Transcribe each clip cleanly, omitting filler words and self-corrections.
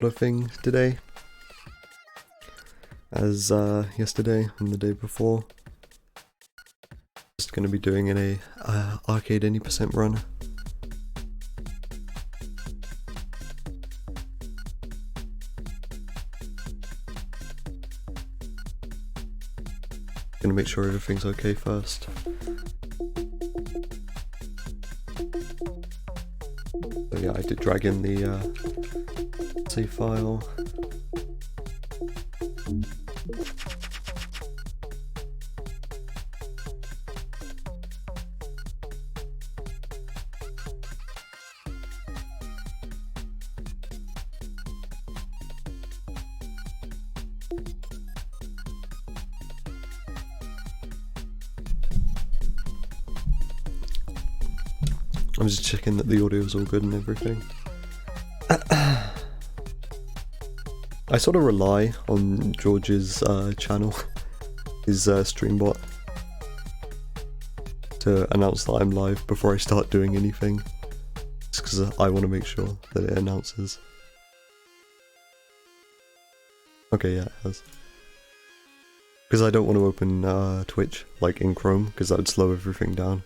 thing today as yesterday and the day before. Just going to be doing an arcade any percent run. Gonna make sure everything's okay first. So yeah, I did drag in the save file. I'm just checking that the audio is all good and everything. I sort of rely on George's channel, his streambot, to announce that I'm live before I start doing anything. Just because I want to make sure that it announces. Okay, yeah, it has. Because I don't want to open Twitch, like in Chrome, because that would slow everything down.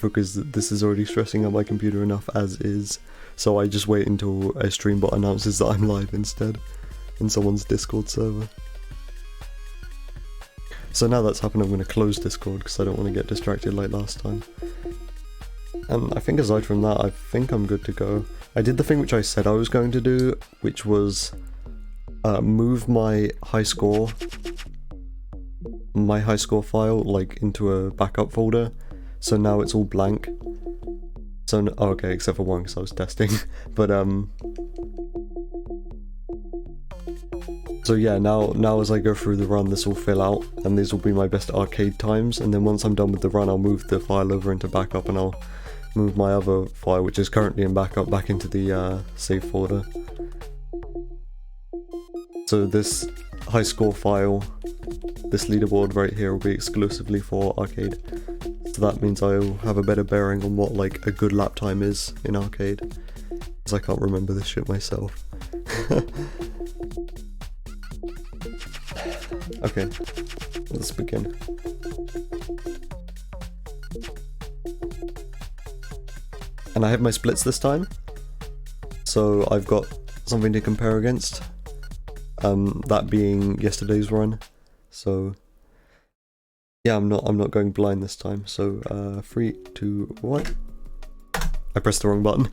Because this is already stressing out my computer enough as is, so I just wait until a streambot announces that I'm live instead, in someone's Discord server. So now that's happened, I'm going to close Discord because I don't want to get distracted like last time. And I think aside from that, I think I'm good to go. I did the thing which I said I was going to do, which was move my high score file like into a backup folder. So now it's all blank. So, no, oh, okay, except for one because I was testing. But, so yeah, now as I go through the run, this will fill out, and these will be my best arcade times, and then once I'm done with the run, I'll move the file over into backup, and I'll move my other file, which is currently in backup, back into the, save folder. So this high score file, this leaderboard right here will be exclusively for arcade. So that means I'll have a better bearing on what like a good lap time is in arcade, because I can't remember this shit myself. Okay, let's begin. And I have my splits this time, so I've got something to compare against, that being yesterday's run. So yeah, I'm not going blind this time, so 3, 2, 1. I pressed the wrong button.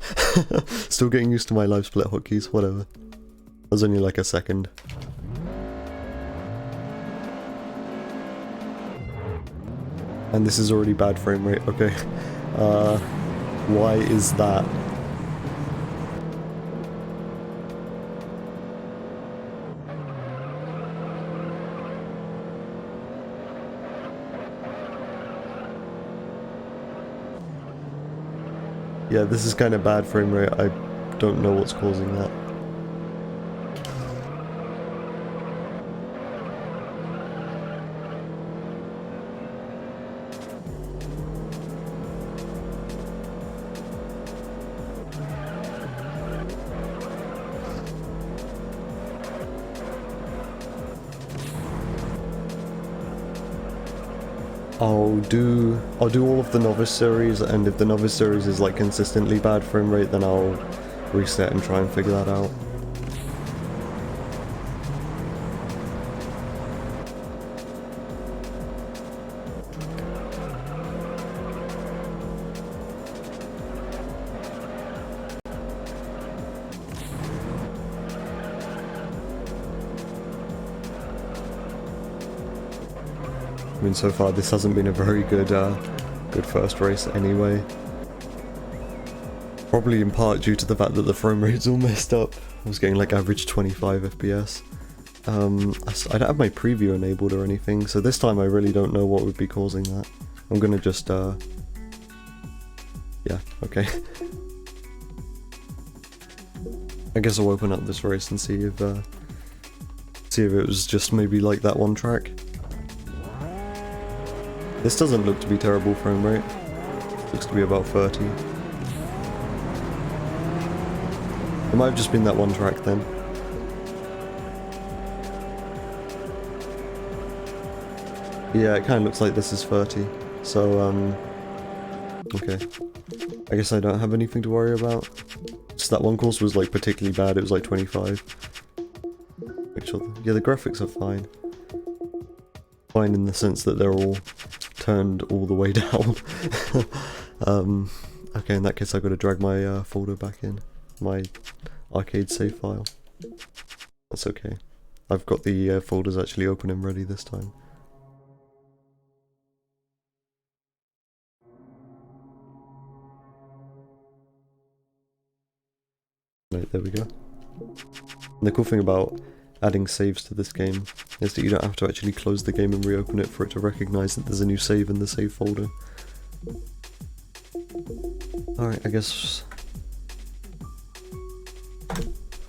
Still getting used to my live split hotkeys, whatever. That was only like a second. And this is already bad frame rate, okay. Why is that? Yeah, this is kind of bad frame rate. I don't know what's causing that. I'll do all of the novice series, and if the novice series is like consistently bad frame rate, then I'll reset and try and figure that out. I mean, so far this hasn't been a very good first race anyway. Probably in part due to the fact that the frame rate's all messed up. I was getting like average 25 FPS. I don't have my preview enabled or anything, so this time I really don't know what would be causing that. I'm gonna just, yeah, okay. I guess I'll open up this race and see if it was just maybe like that one track. This doesn't look to be terrible frame rate. Looks to be about 30. It might have just been that one track then. Yeah, it kind of looks like this is 30, so, okay. I guess I don't have anything to worry about. Just that one course was, like, particularly bad, it was like 25. Yeah, the graphics are fine. Fine in the sense that they're all turned all the way down. Okay, in that case I've got to drag my folder back in. My arcade save file. That's okay. I've got the folders actually open and ready this time. Right, there we go. And the cool thing about adding saves to this game is that you don't have to actually close the game and reopen it for it to recognize that there's a new save in the save folder. Alright, I guess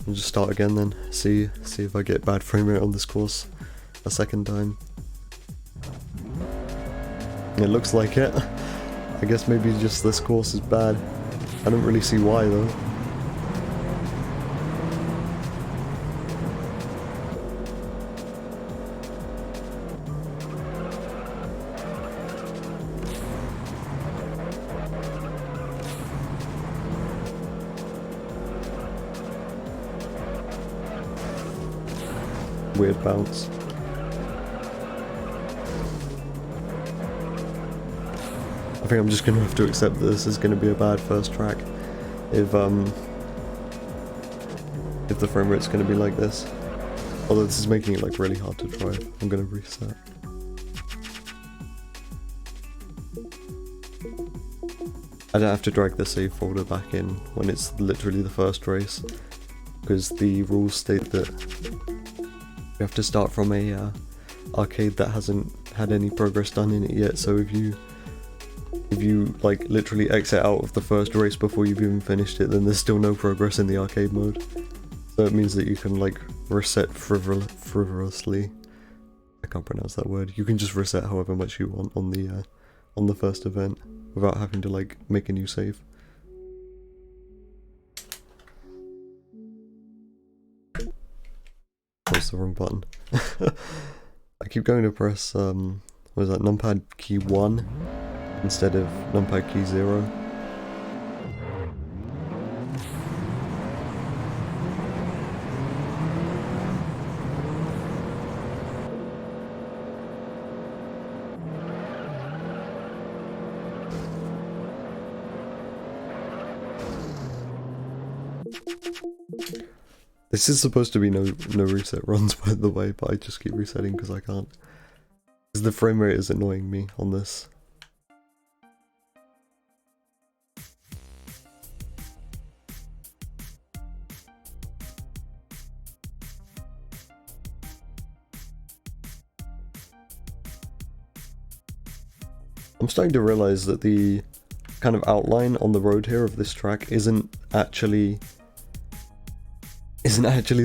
I'll just start again then, see if I get bad frame rate on this course a second time. It looks like it. I guess maybe just this course is bad. I don't really see why though. Weird bounce. I think I'm just gonna have to accept that this is gonna be a bad first track if the frame rate's gonna be like this. Although this is making it like really hard to drive. I'm gonna reset. I don't have to drag the save folder back in when it's literally the first race, because the rules state that you have to start from a arcade that hasn't had any progress done in it yet. So if you like literally exit out of the first race before you've even finished it, then there's still no progress in the arcade mode. So it means that you can like reset frivolously. I can't pronounce that word. You can just reset however much you want on the first event without having to like make a new save. That's the wrong button. I keep going to press what is that, numpad key 1 instead of numpad key 0. This is supposed to be no reset runs, by the way, but I just keep resetting because I can't. Because the frame rate is annoying me on this. I'm starting to realize that the kind of outline on the road here of this track isn't actually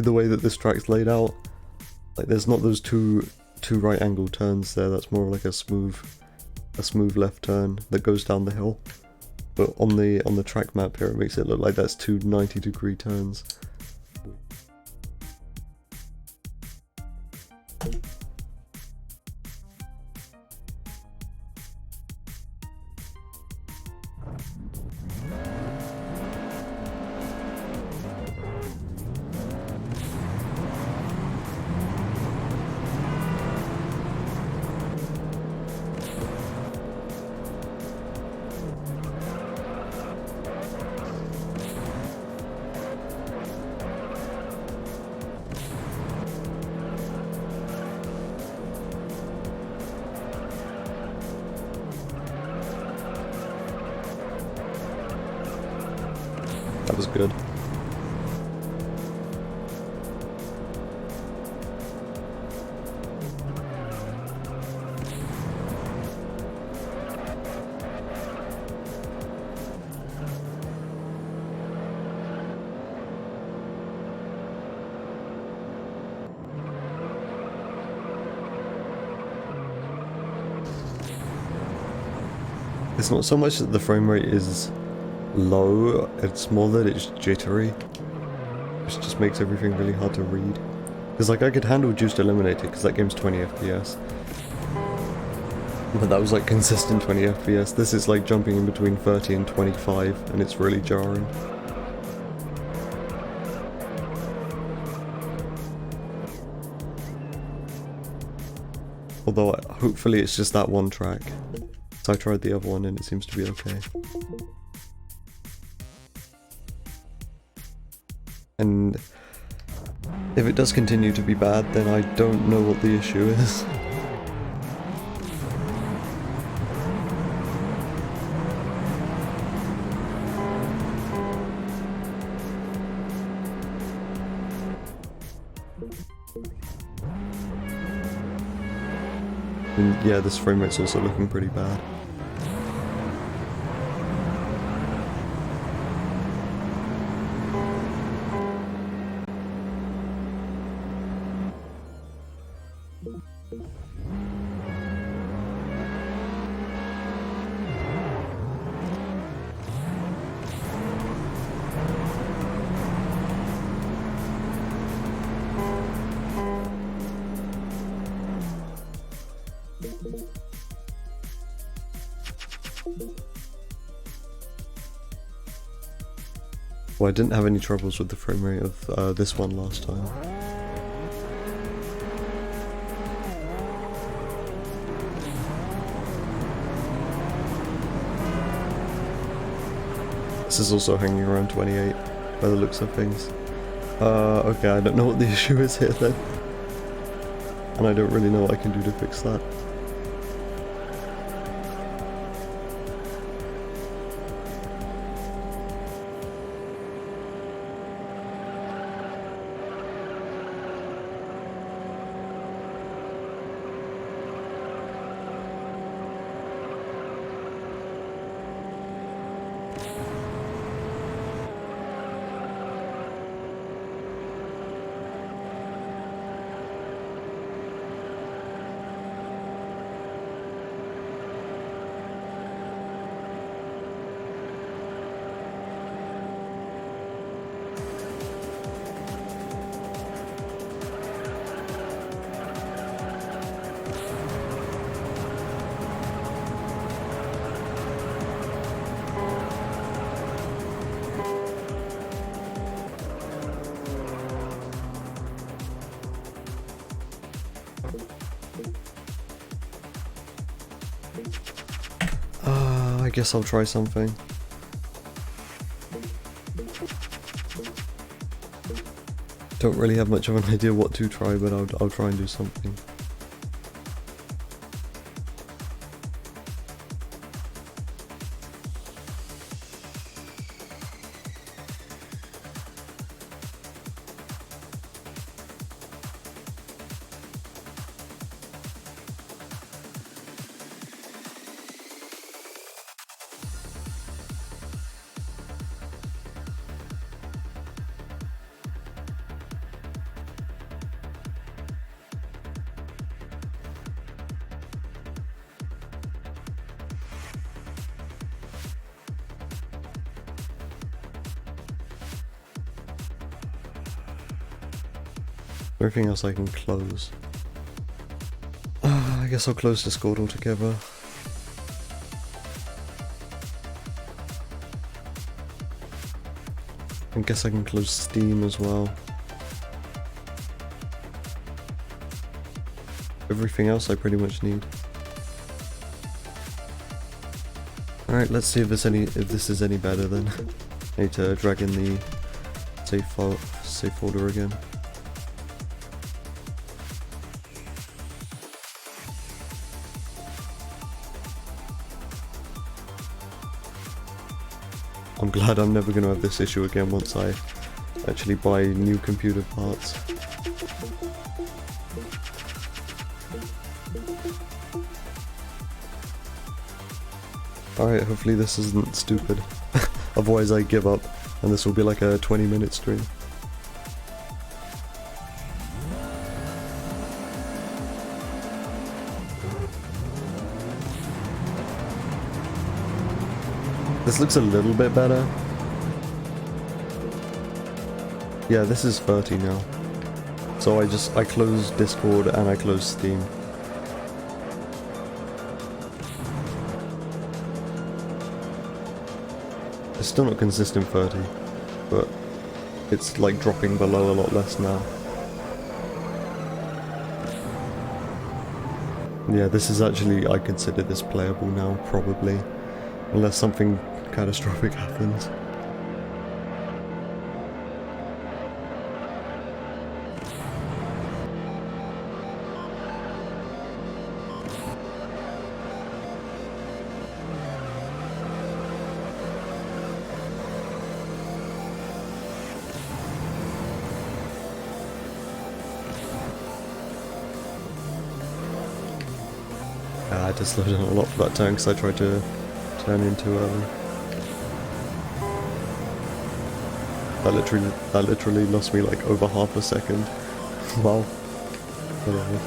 the way that this track's laid out. Like there's not those two right angle turns there. That's more like a smooth left turn that goes down the hill. But on the track map here, it makes it look like that's two 90-degree turns. That was good. It's not so much that the frame rate is low, it's more that it's jittery. which just makes everything really hard to read. Because like I could handle Juiced Eliminated because that game's 20 FPS. But that was like consistent 20 FPS. This is like jumping in between 30 and 25 and it's really jarring. Although hopefully it's just that one track. So I tried the other one and it seems to be okay. And if it does continue to be bad, then I don't know what the issue is. And yeah, this frame rate's also looking pretty bad. Well, I didn't have any troubles with the frame rate of this one last time. This is also hanging around 28 by the looks of things. Okay, I don't know what the issue is here then. And I don't really know what I can do to fix that. I guess I'll try something. Don't really have much of an idea what to try, but I'll try and do something. Everything else I can close. I guess I'll close Discord altogether. I guess I can close Steam as well. Everything else I pretty much need. Alright, let's see if this is any better then. I need to drag in the safe folder again. I'm glad I'm never going to have this issue again once I actually buy new computer parts. Alright, hopefully this isn't stupid. Otherwise I give up and this will be like a 20-minute stream. This looks a little bit better. Yeah, this is 30 now. So I closed Discord and I closed Steam. It's still not consistent 30, but it's like dropping below a lot less now. Yeah, this is actually, I consider this playable now, probably. Unless something catastrophic happens. I had to slow down a lot for that turn because I tried to turn in too early. That literally lost me like over half a second. Wow. Whatever.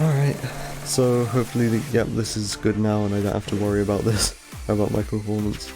Alright, so hopefully, yep, this is good now and I don't have to worry about this, about my performance.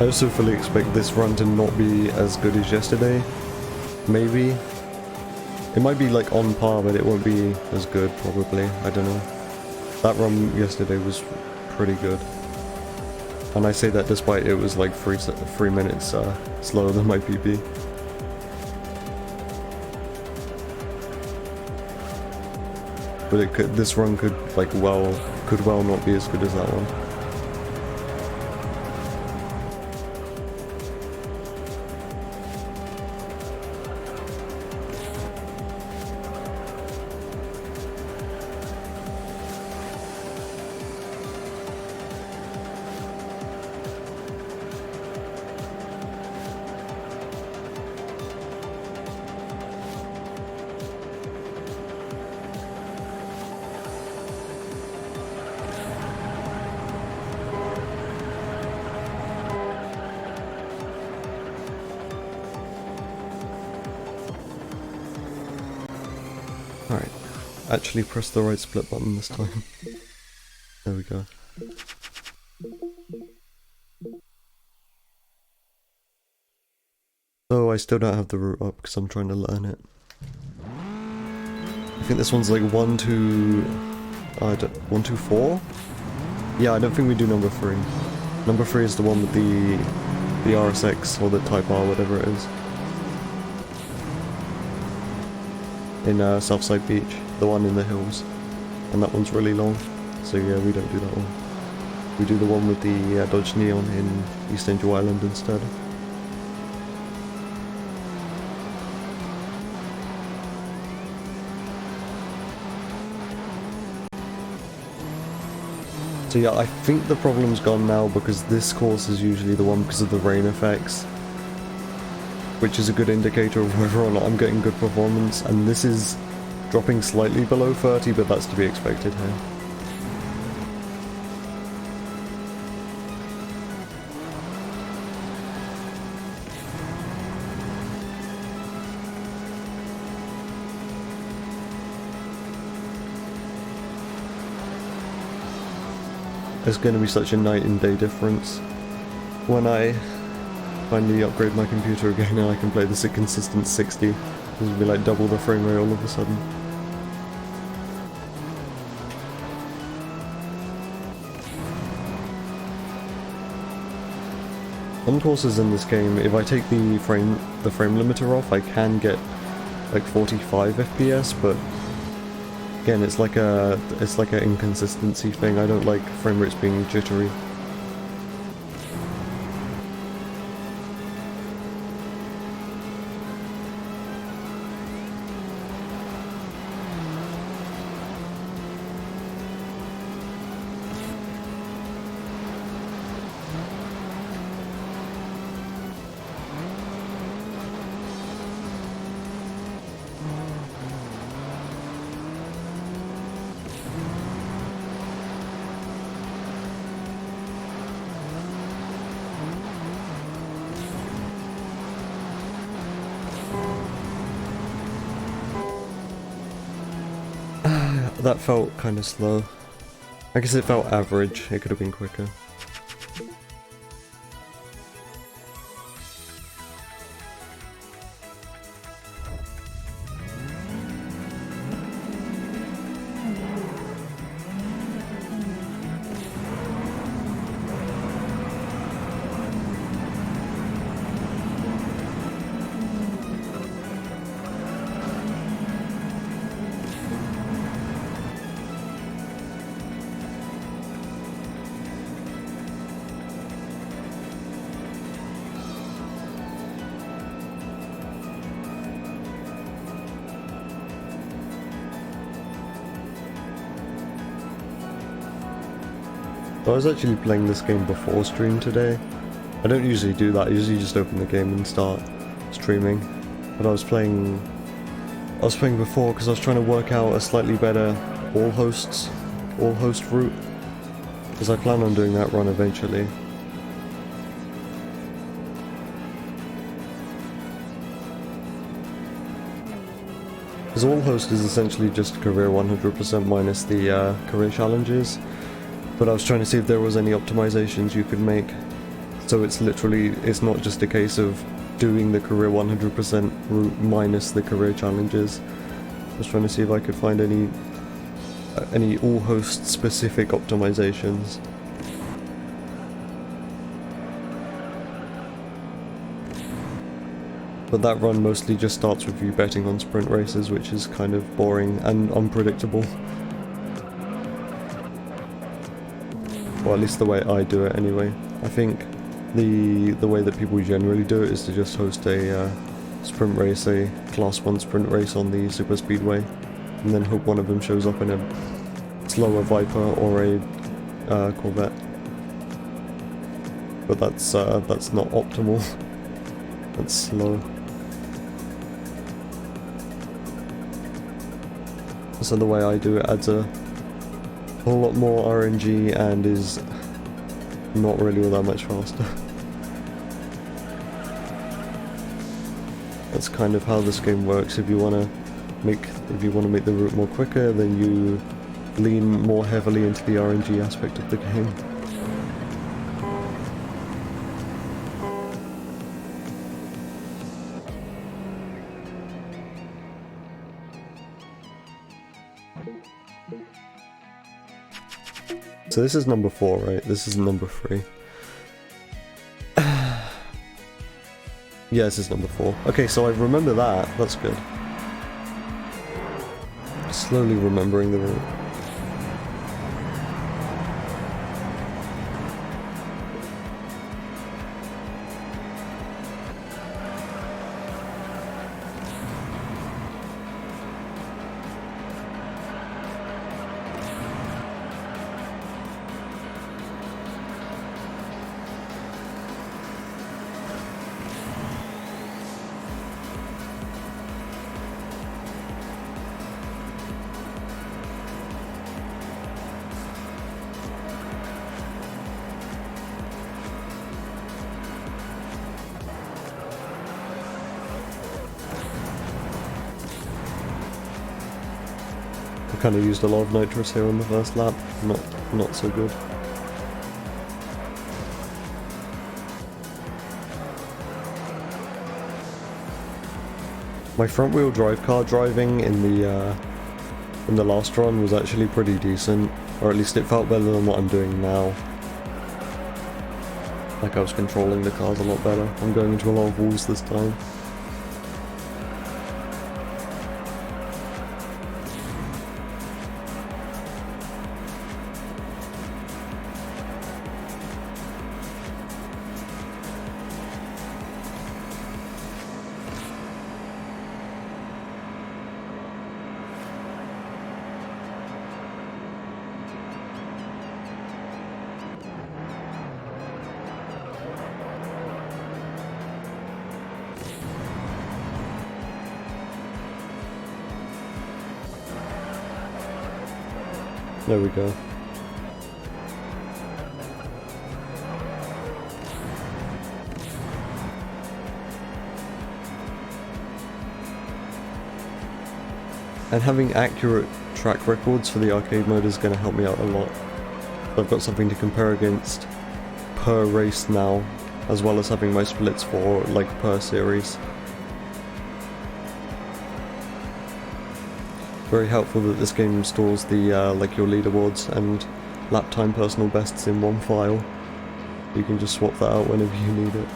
I also fully expect this run to not be as good as yesterday. Maybe. It might be like on par, but it won't be as good probably. I don't know. That run yesterday was pretty good. And I say that despite it was like 3 minutes slower than my PB. But it could, this run could well not be as good as that one. Alright, actually press the right split button this time. There we go. So I still don't have the route up because I'm trying to learn it. I think this one's like 1, 2... 1, 2, 4? Yeah, I don't think we do number 3. Number 3 is the one with the RSX or the Type R, whatever it is. In Southside Beach, the one in the hills, and that one's really long, so yeah, we don't do that one. We do the one with the Dodge Neon in East Angel Island instead. So yeah, I think the problem's gone now because this course is usually the one because of the rain effects, which is a good indicator of whether or not I'm getting good performance, and this is dropping slightly below 30, but that's to be expected here. There's going to be such a night and day difference when I finally upgrade my computer again and I can play this at consistent 60. This will be like double the frame rate all of a sudden. On courses in this game, if I take the frame limiter off, I can get like 45 FPS, but again, it's like an inconsistency thing. I don't like frame rates being jittery. That felt kind of slow. I guess it felt average. It could have been quicker. I was actually playing this game before stream today. I don't usually do that, I usually just open the game and start streaming. But I was playing before because I was trying to work out a slightly better all-host route. Because I plan on doing that run eventually. Because all-host is essentially just career 100% minus the career challenges. But I was trying to see if there was any optimizations you could make. So it's not just a case of doing the career 100% route minus the career challenges. I was trying to see if I could find any all-host specific optimizations. But that run mostly just starts with you betting on sprint races, which is kind of boring and unpredictable. Well, at least the way I do it anyway. I think the way that people generally do it is to just host a sprint race, a class 1 sprint race on the super speedway, and then hope one of them shows up in a slower Viper or a Corvette. But that's not optimal. That's slow. So the way I do it adds a whole lot more RNG and is not really all that much faster. That's kind of how this game works. If you want to make the route more quicker, then you lean more heavily into the RNG aspect of the game. So this is number 4, right? This is number 3. Yeah, this is number 4. Okay, so I remember that. That's good. Slowly remembering the route. Kind of used a lot of nitrous here on the first lap. Not so good. My front wheel drive car driving in the last run was actually pretty decent, or at least it felt better than what I'm doing now. Like I was controlling the cars a lot better. I'm going into a lot of walls this time. There we go. And having accurate track records for the arcade mode is going to help me out a lot. I've got something to compare against per race now, as well as having my splits for, like, per series. Very helpful that this game stores the like your leaderboards and lap time personal bests in one file. You can just swap that out whenever you need it.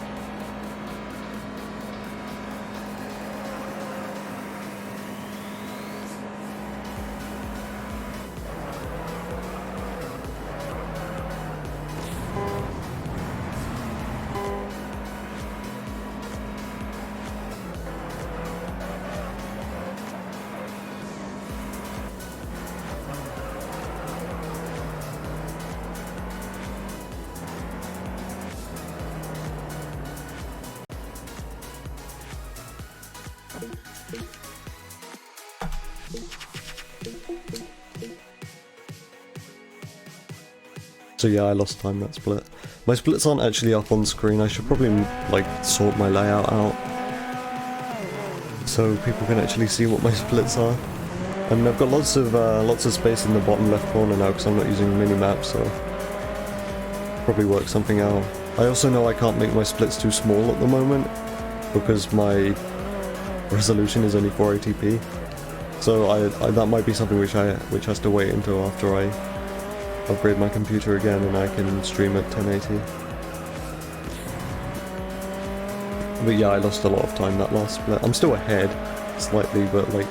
So yeah, I lost time that split. My splits aren't actually up on screen. I should probably like sort my layout out so people can actually see what my splits are. I mean, I've got lots of space in the bottom left corner now because I'm not using minimap, so probably work something out. I also know I can't make my splits too small at the moment because my resolution is only 480p. So I that might be something which has to wait until after I upgrade my computer again and I can stream at 1080. But yeah, I lost a lot of time that last split. I'm still ahead, slightly, but like,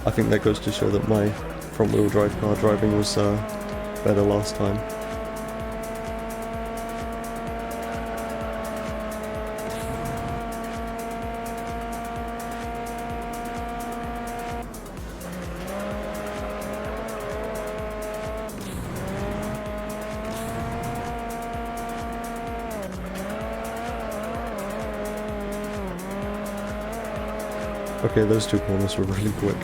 I think that goes to show that my front wheel drive car driving was better last time. Okay, those two corners were really quick.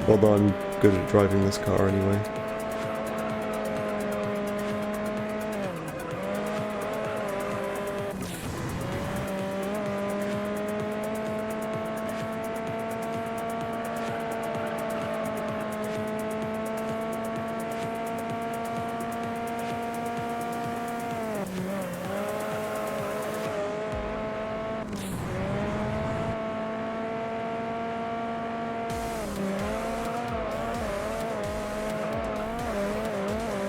Although I'm good at driving this car anyway.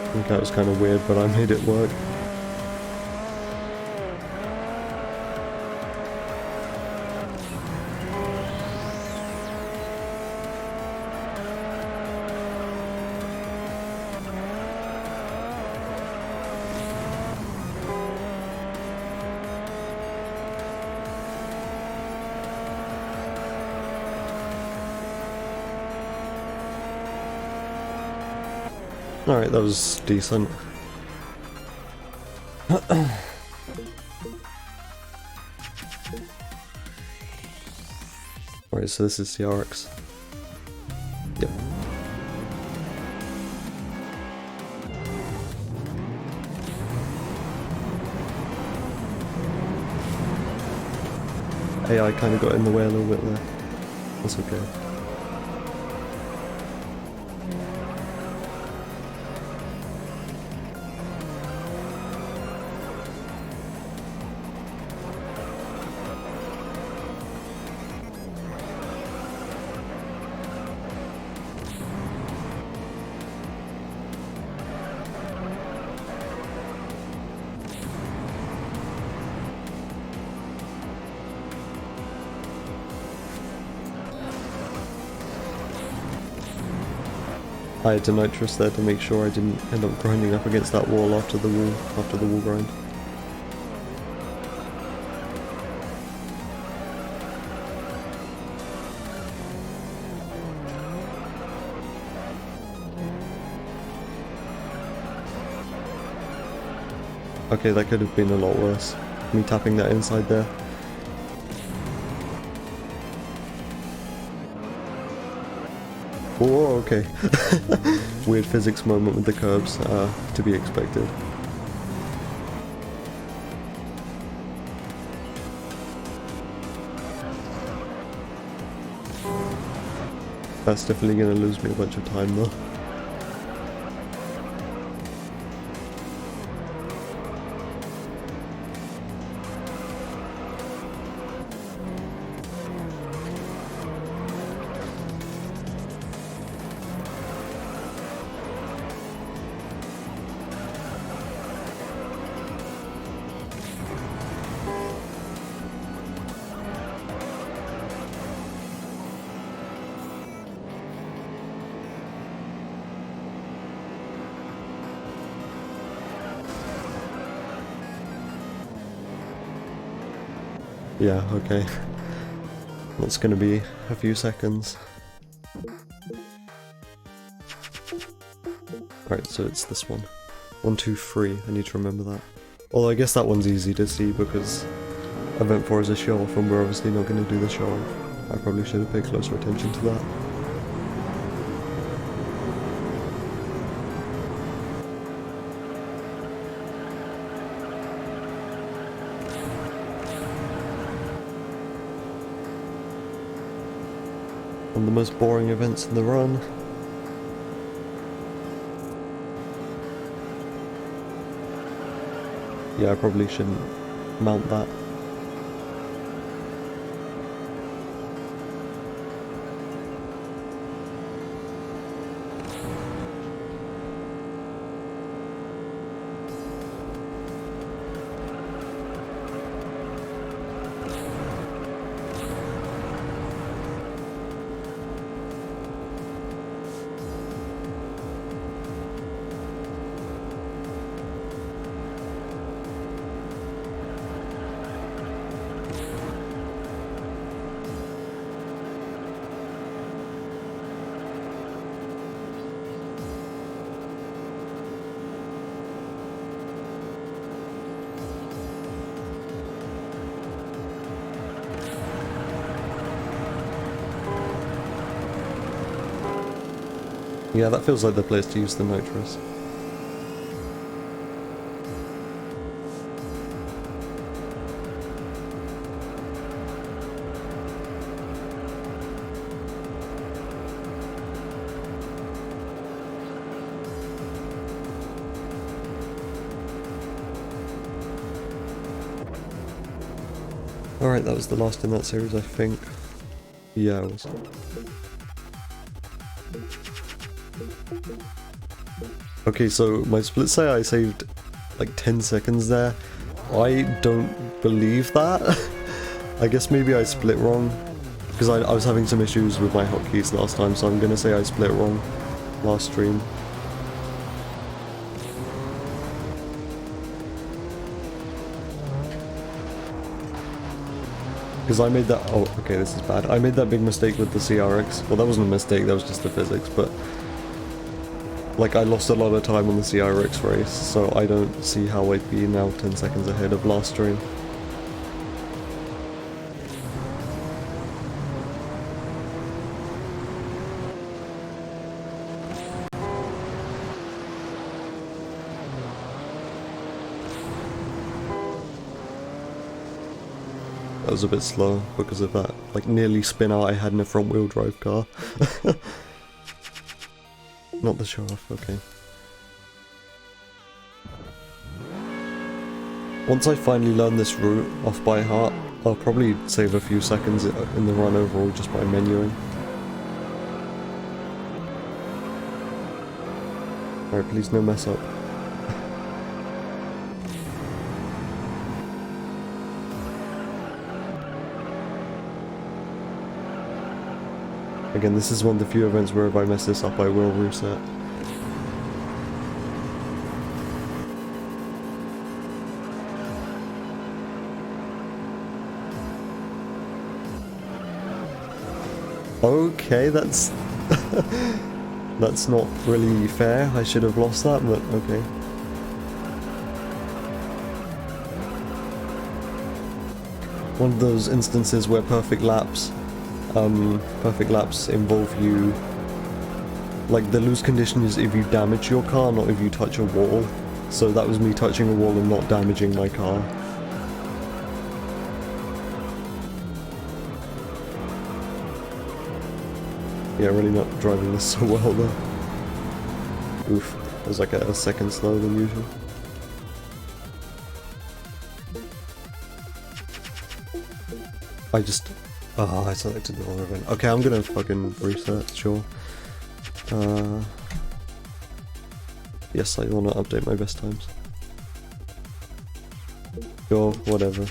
I think that was kind of weird, but I made it work. Alright, that was decent. Alright, so this is the RX. Yep. AI kind of got in the way a little bit there. That's okay. I had to nitrous there to make sure I didn't end up grinding up against that wall after the wall grind. Okay, that could have been a lot worse. Me tapping that inside there. Oh, okay. Weird physics moment with the curbs, to be expected. That's definitely gonna lose me a bunch of time though. Yeah, okay. That's gonna be a few seconds. Alright, so it's this one. 1, 2, 3, I need to remember that. Although I guess that one's easy to see because event 4 is a show off and we're obviously not going to do the show off. I probably should have paid closer attention to that. One of the most boring events in the run. Yeah, I probably shouldn't mount that. Yeah, that feels like the place to use the nitrous. Alright, that was the last in that series, I think. Yeah, it was. Okay, so my split say I saved like 10 seconds there. I don't believe that. I guess maybe I split wrong, because I was having some issues with my hotkeys last time, so I'm gonna say I split wrong last stream. Because I made that, oh okay, this is bad. I made that big mistake with the CRX. Well, that wasn't a mistake, that was just the physics, but like I lost a lot of time on the CRX race, so I don't see how I'd be now 10 seconds ahead of last stream. That was a bit slow because of that, like, nearly spin out I had in a front wheel drive car. Not the show off, okay. Once I finally learn this route off by heart, I'll probably save a few seconds in the run overall just by menuing. Alright, please no mess up. Again, this is one of the few events where if I mess this up I will reset. Okay, that's that's not really fair. I should have lost that, but okay. One of those instances where perfect laps involve you, like the lose condition is if you damage your car, not if you touch a wall. So that was me touching a wall and not damaging my car. Yeah, really not driving this so well though. Oof, it was like a second slower than usual. I selected the wrong event. Okay, I'm gonna fucking reset, sure. Yes, I wanna update my best times. Sure, whatever.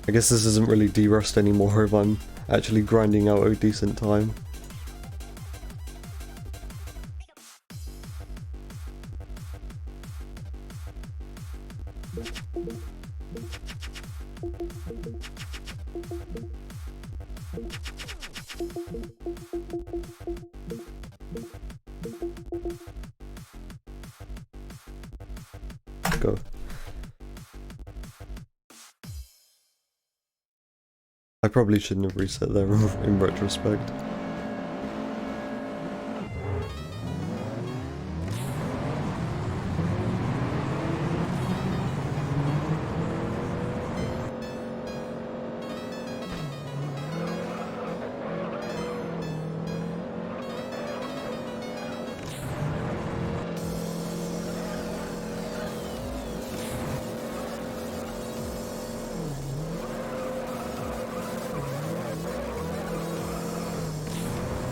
I guess this isn't really derust anymore if I'm actually grinding out a decent time. Go. I probably shouldn't have reset there in retrospect.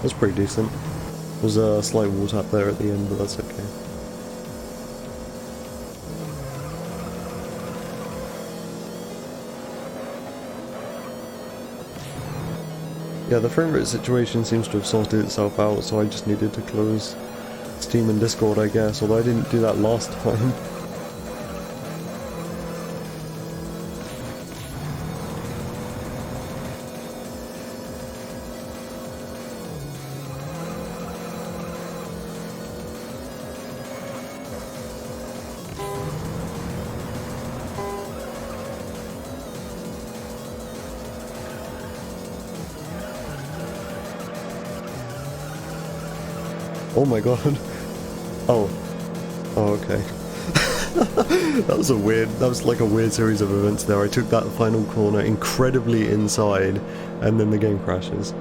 That's pretty decent. There's a slight wall tap there at the end, but that's okay. Yeah, the frame rate situation seems to have sorted itself out, so I just needed to close Steam and Discord, I guess, although I didn't do that last time. Oh my god. Oh. Oh, okay. That was like a weird series of events there. I took that final corner incredibly inside, and then the game crashes.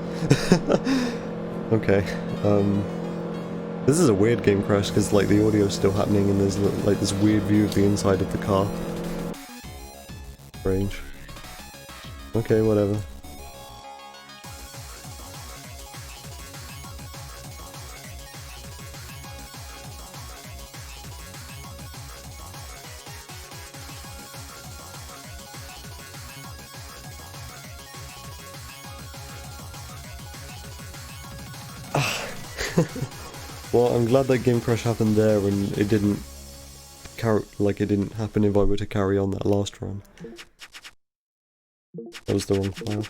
Okay. This is a weird game crash, because like the audio's still happening, and there's like this weird view of the inside of the car. Strange. Okay, whatever. Well, I'm glad that game crash happened there and it didn't it didn't happen if I were to carry on that last run. That was the wrong file.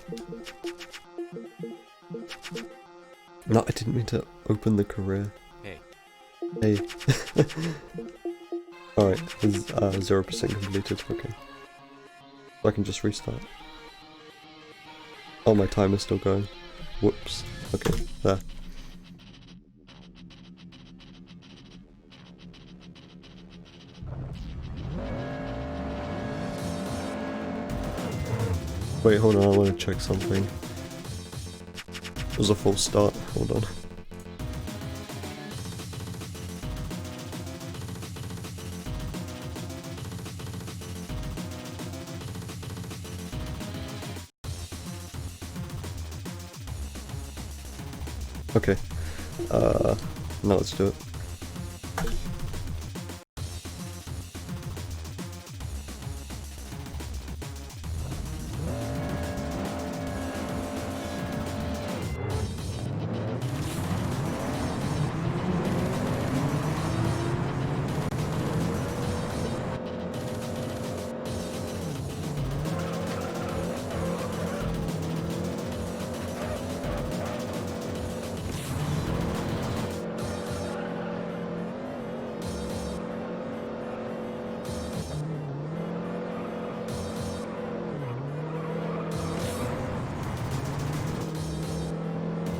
No, I didn't mean to open the career. Hey. Hey. Alright, it's 0% completed, okay. So I can just restart. Oh, my timer's still going. Whoops. Okay, there. Wait, hold on, I want to check something. It was a false start, hold on. Okay, now let's do it.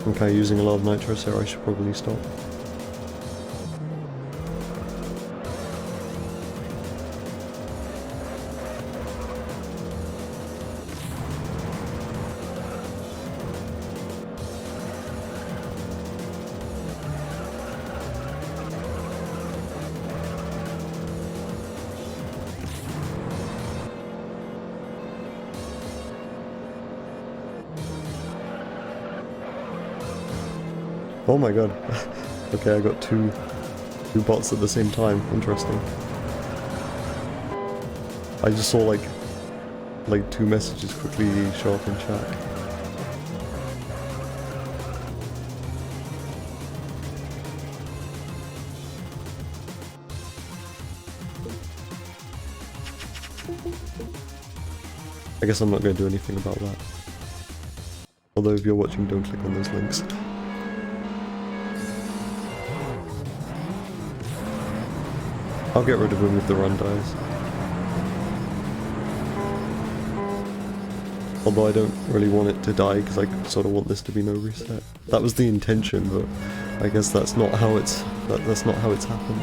Okay, using a lot of nitrous here, I should probably stop. Oh my god. Okay, I got two bots at the same time. Interesting. I just saw like two messages quickly show up in chat. I guess I'm not going to do anything about that. Although if you're watching, don't click on those links. I'll get rid of him if the run dies. Although I don't really want it to die because I sort of want this to be no reset. That was the intention, but I guess that's not how it's that's not how it's happened.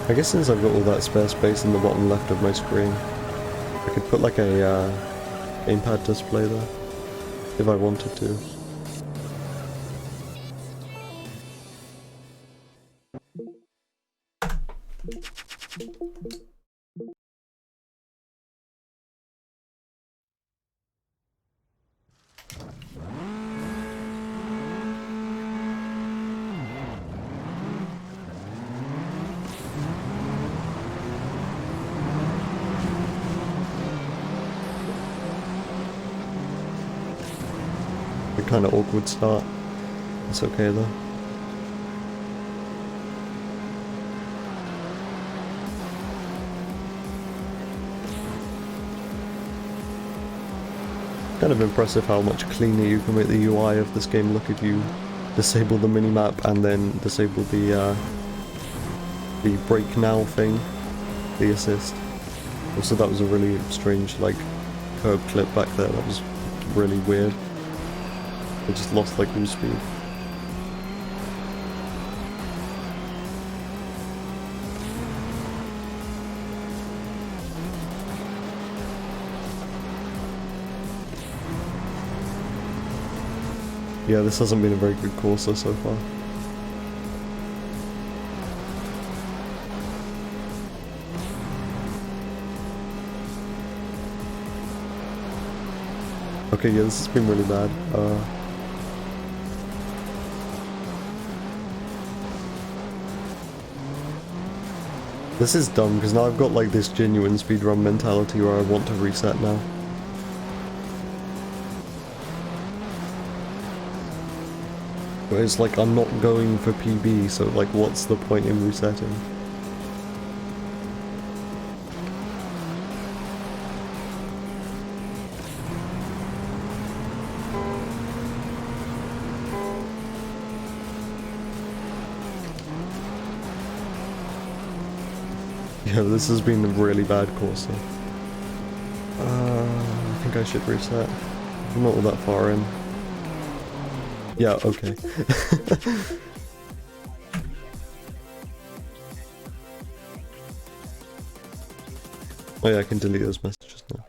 I guess since I've got all that spare space in the bottom left of my screen, I could put like a gamepad display there, if I wanted to. Kind of awkward start. It's okay though. Kind of impressive how much cleaner you can make the UI of this game look if you disable the minimap and then disable the break now thing, the assist. Also, that was a really strange like curb clip back there. That was really weird. I just lost like all speed. Yeah, this hasn't been a very good course so far. Okay, yeah, this has been really bad. This is dumb, because now I've got like this genuine speedrun mentality where I want to reset now. But it's like I'm not going for PB, so like what's the point in resetting? Yeah, this has been a really bad course. I think I should reset. I'm not all that far in. Yeah, okay. Oh yeah, I can delete those messages now.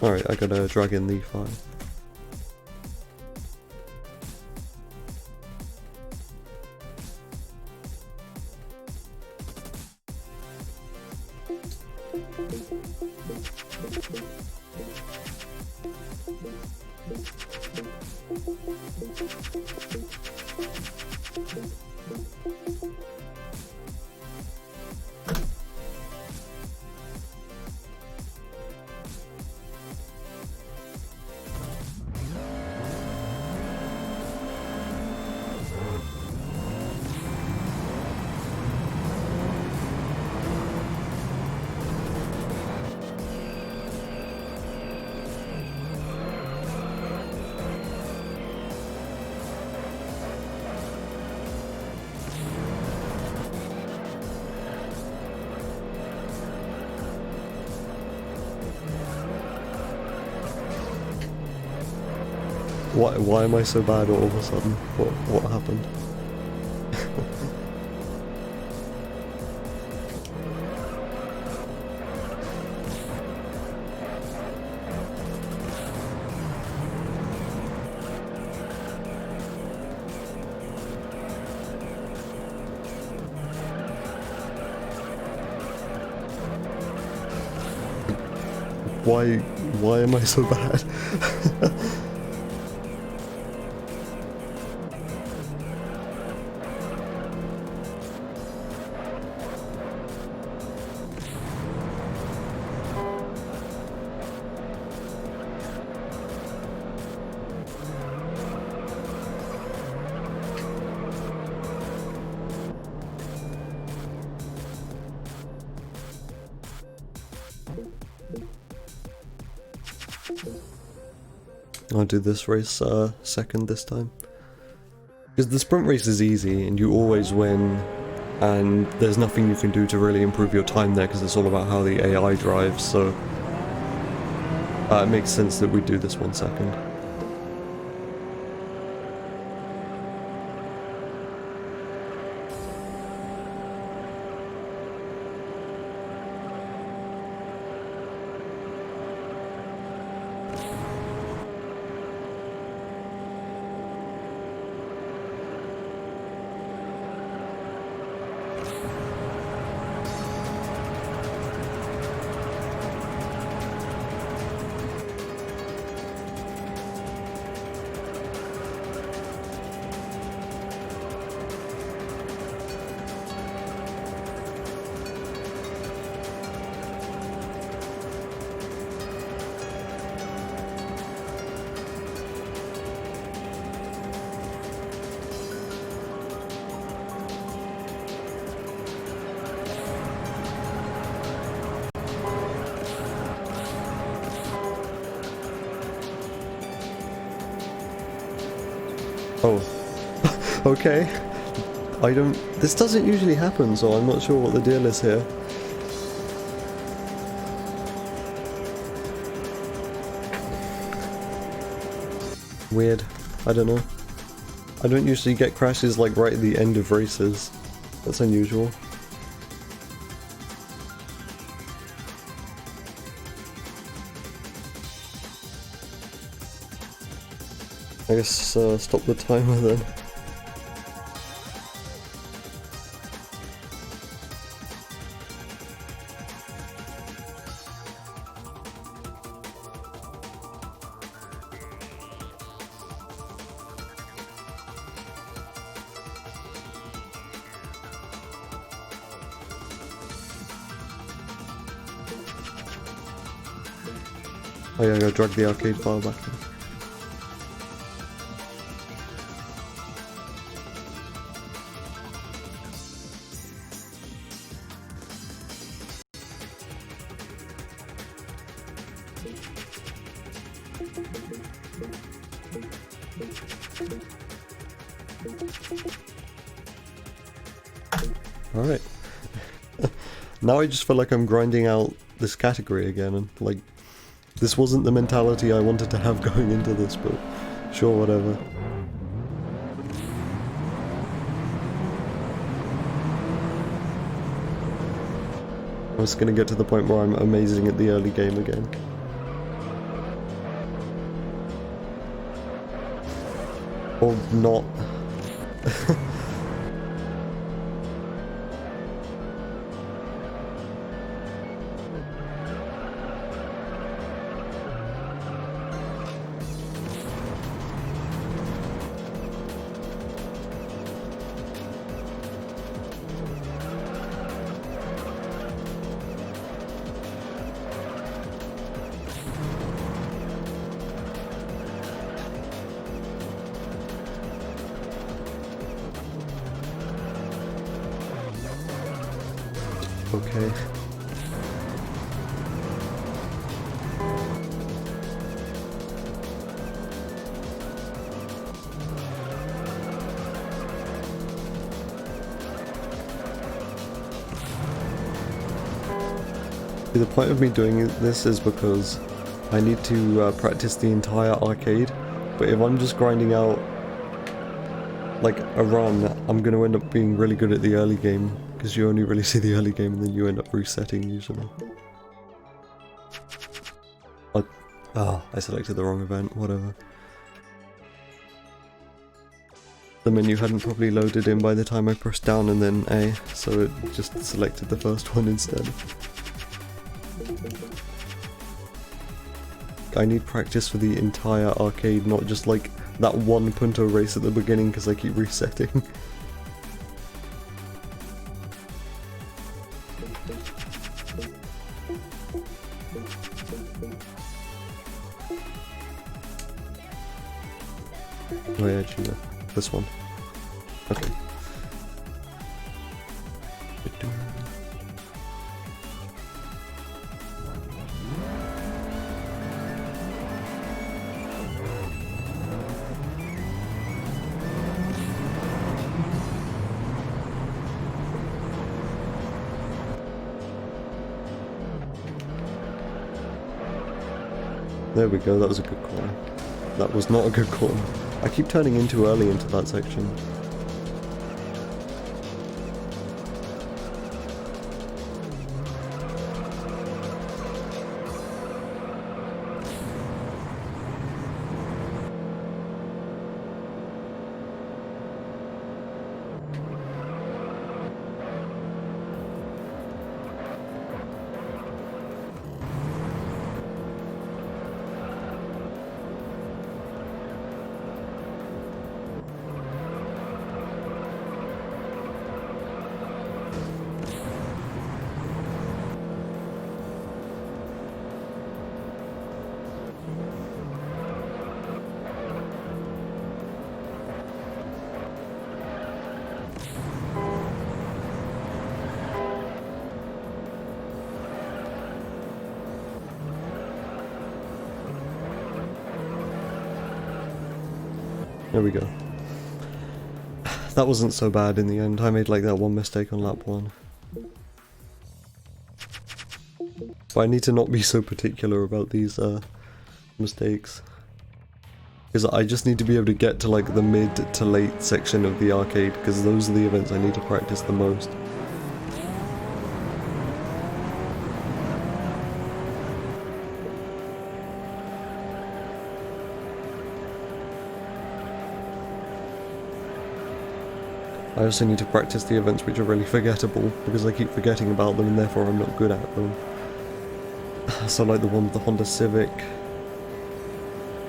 Alright, I gotta drag in the file. Why am I so bad all of a sudden? What happened? Why am I so bad? I'll do this race second this time. Because the sprint race is easy and you always win, and there's nothing you can do to really improve your time there because it's all about how the AI drives, so it makes sense that we do this one second. Oh, okay. This doesn't usually happen, so I'm not sure what the deal is here. Weird. I don't know. I don't usually get crashes like right at the end of races. That's unusual. I guess stop the timer then. Oh yeah, I gotta drag the arcade file back in. Alright. Now I just feel like I'm grinding out this category again, and like, this wasn't the mentality I wanted to have going into this, but sure, whatever. I was gonna get to the point where I'm amazing at the early game again. Or not. Okay. The point of me doing this is because I need to practice the entire arcade, but if I'm just grinding out like a run, I'm going to end up being really good at the early game, because you only really see the early game and then you end up resetting usually. I selected the wrong event, whatever. The menu hadn't probably loaded in by the time I pressed down and then A, so it just selected the first one instead. I need practice for the entire arcade, not just like that one punto race at the beginning because I keep resetting. Oh yeah, actually, no. This one. Okay. There we go, that was a good corner. That was not a good corner. I keep turning in too early into that section. There we go. That wasn't so bad in the end. I made like that one mistake on lap 1. But I need to not be so particular about these mistakes. Because I just need to be able to get to like the mid to late section of the arcade, because those are the events I need to practice the most. I also need to practice the events which are really forgettable, because I keep forgetting about them and therefore I'm not good at them. So like the one with the Honda Civic,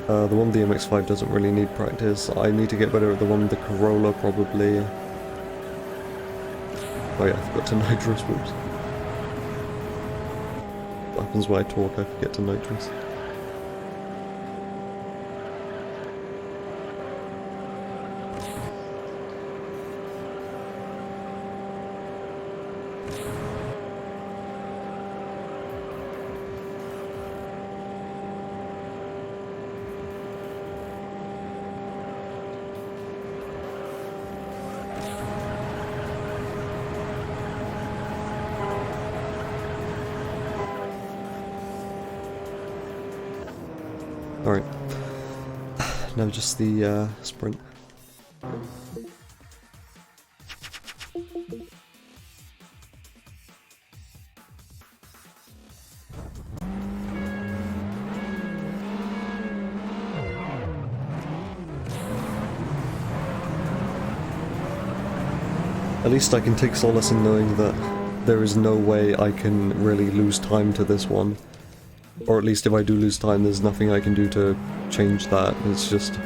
the one with the MX-5 doesn't really need practice. I need to get better at the one with the Corolla probably. Oh yeah, I forgot to nitrous, whoops. What happens when I talk, I forget to nitrous. now just the sprint. At least I can take solace in knowing that there is no way I can really lose time to this one. Or at least if I do lose time, there's nothing I can do to change that. It's just...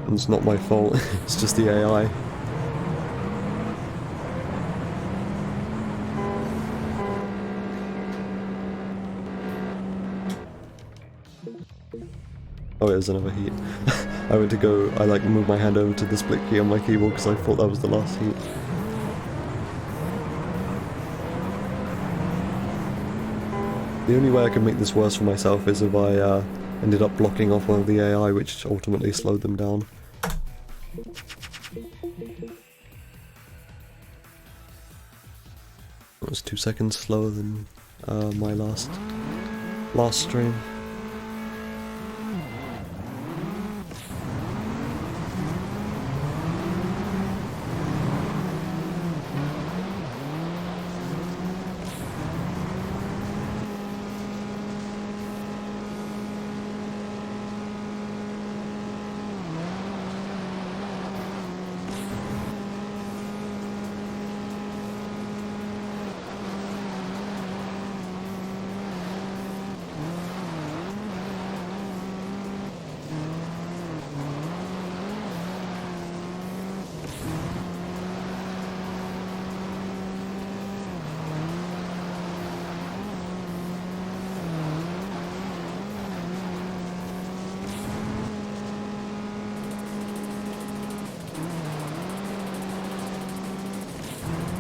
it's not my fault, it's just the AI. Oh, there's another heat. I went to go, I like moved my hand over to the split key on my keyboard because I thought that was the last heat. The only way I can make this worse for myself is if I ended up blocking off one of the AI, which ultimately slowed them down. It was 2 seconds slower than my last stream.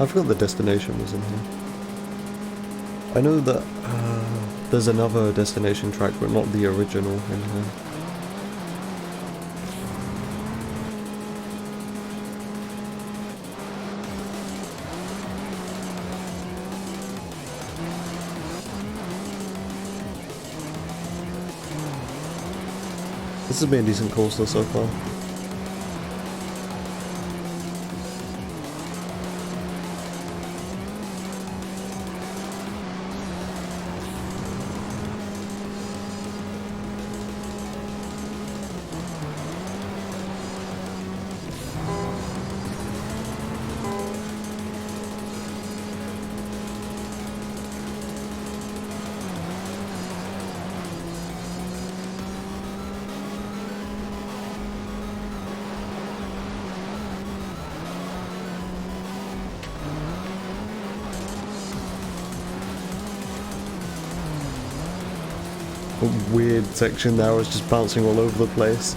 I forgot the destination was in here. I know that there's another destination track, but not the original in here. This has been a decent course though so far. A weird section there, I was just bouncing all over the place.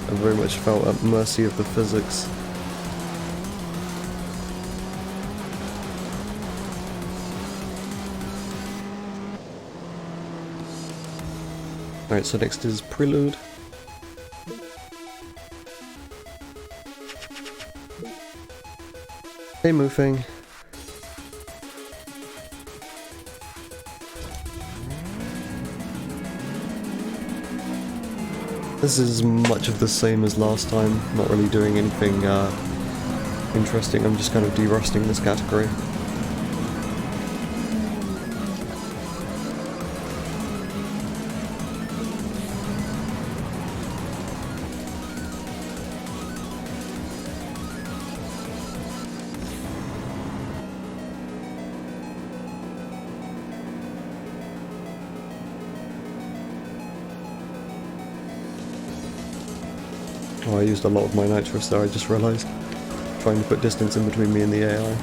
I very much felt at mercy of the physics. Alright, so next is Prelude. Hey Moofing. This is much of the same as last time, not really doing anything interesting, I'm just kind of derusting this category. Oh, I used a lot of my nitrous there, I just realised. Trying to put distance in between me and the AI.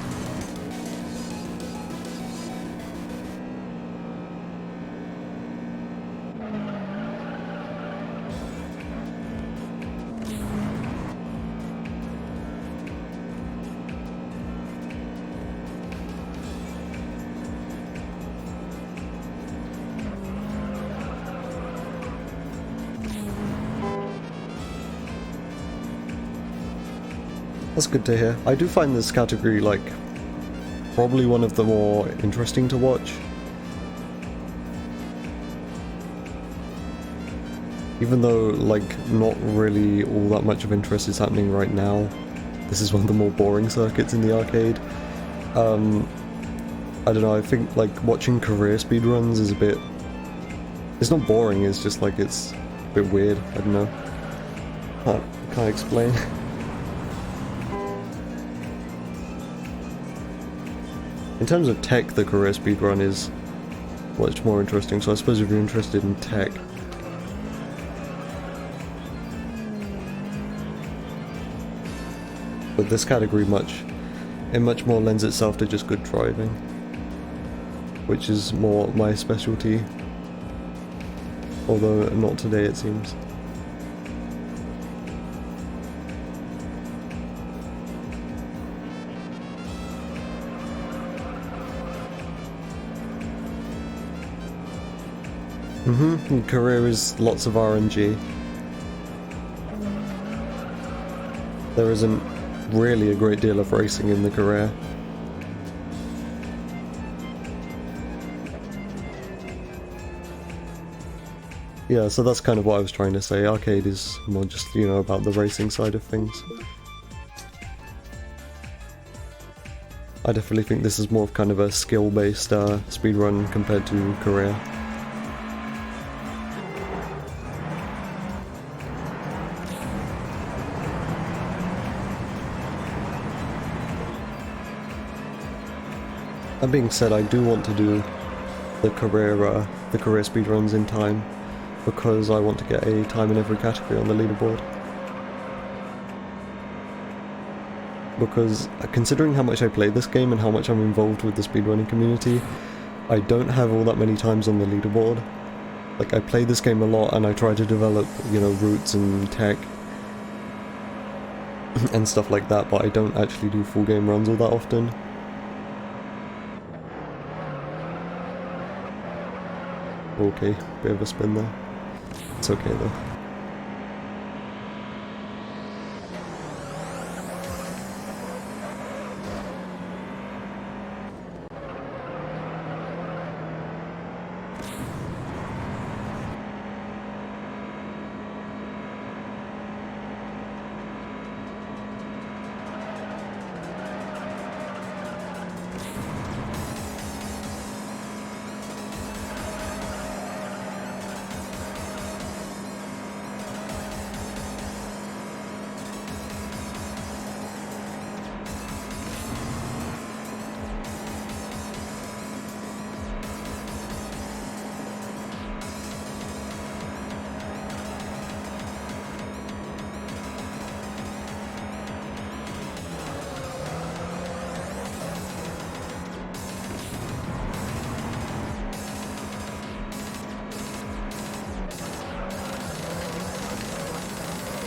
That's good to hear. I do find this category, like, probably one of the more interesting to watch. Even though, like, not really all that much of interest is happening right now, this is one of the more boring circuits in the arcade. I don't know, I think, like, watching career speedruns is a bit... It's not boring, it's just, like, it's a bit weird, I don't know. Can't explain. In terms of tech, the career speedrun is much more interesting, so I suppose if you're interested in tech... But this category much more lends itself to just good driving, which is more my specialty, although not today it seems. Career is lots of RNG. There isn't really a great deal of racing in the career. Yeah, so that's kind of what I was trying to say. Arcade is more just, you know, about the racing side of things. I definitely think this is more of kind of a skill-based speedrun compared to career. That being said, I do want to do the career speedruns in time, because I want to get a time in every category on the leaderboard. Because considering how much I play this game and how much I'm involved with the speedrunning community, I don't have all that many times on the leaderboard. Like, I play this game a lot and I try to develop, you know, routes and tech and stuff like that, but I don't actually do full game runs all that often. Okay, bit of a spin there. It's okay though.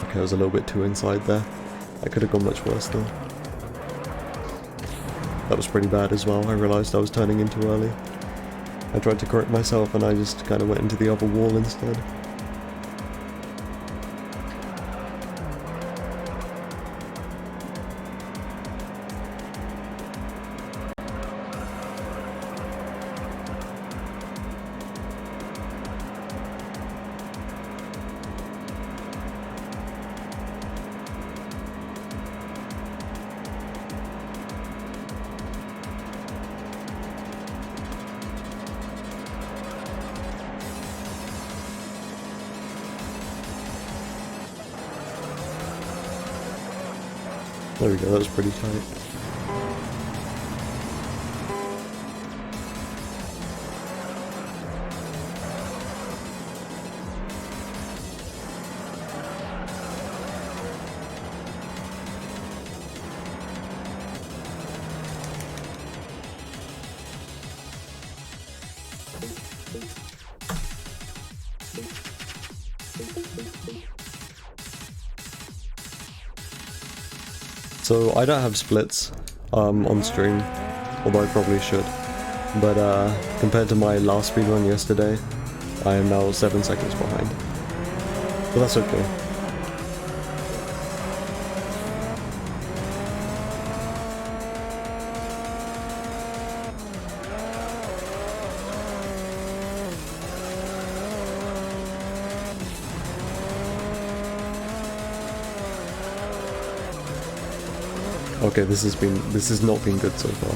Okay, I was a little bit too inside there. I could have gone much worse though. That was pretty bad as well. I realised I was turning in too early. I tried to correct myself and I just kind of went into the other wall instead. There we go, that was pretty tight. So I don't have splits on stream, although I probably should. But compared to my last speedrun yesterday, I am now 7 seconds behind. But that's okay. Okay, this has not been good so far.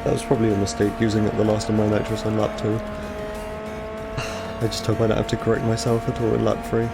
That was probably a mistake using it the last of my nitrous on lap 2. I just hope I don't have to correct myself at all in lap 3.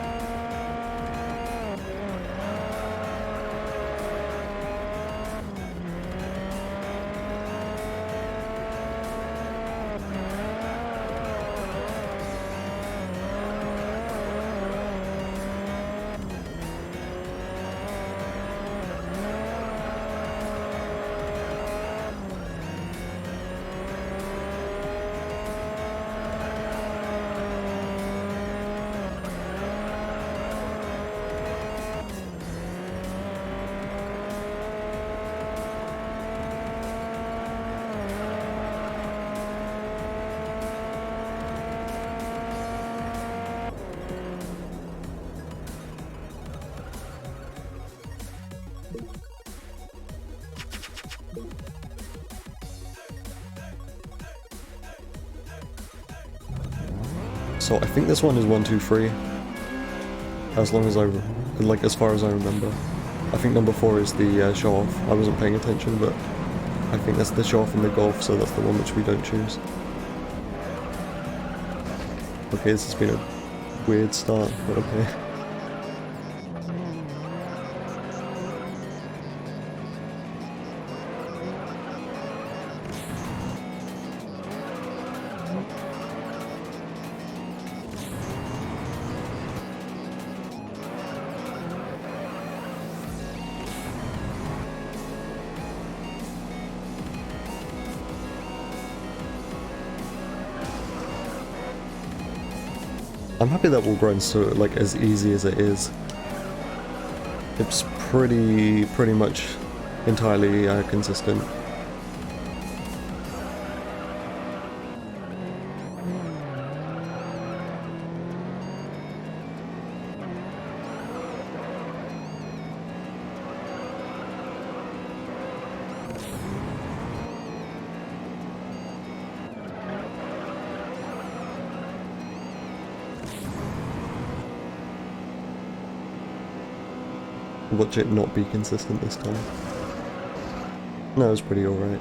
So I think this one is 1, 2, 3. As long as as far as I remember. I think number 4 is the show off. I wasn't paying attention, but I think that's the show off in the golf, so that's the one which we don't choose. Okay, this has been a weird start, but okay. I'm happy that wall grind's so as easy as it is. It's pretty much entirely consistent. Watch it not be consistent this time. No, it's pretty alright.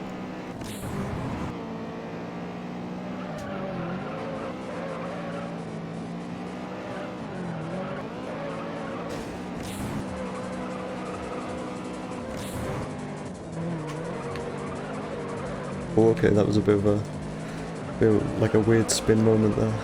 Oh, okay, that was a bit of like a weird spin moment there.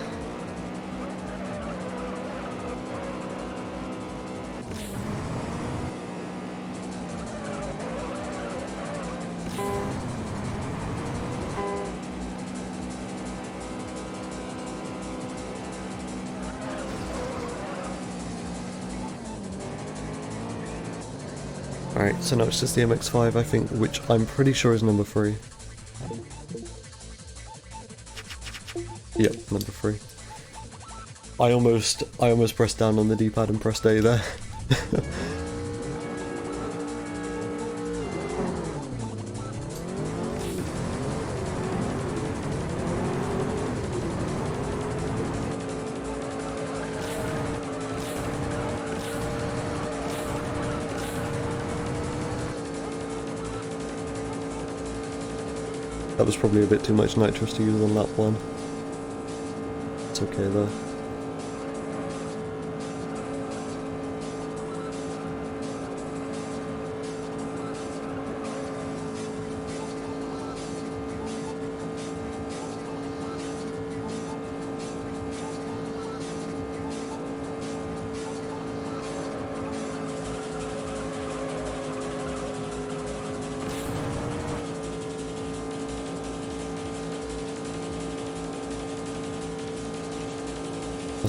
Alright, so now it's just the MX-5, I think, which I'm pretty sure is number 3. Yep, number 3. I almost pressed down on the D-pad and pressed A there. That was probably a bit too much nitrous to use on lap 1. It's okay though.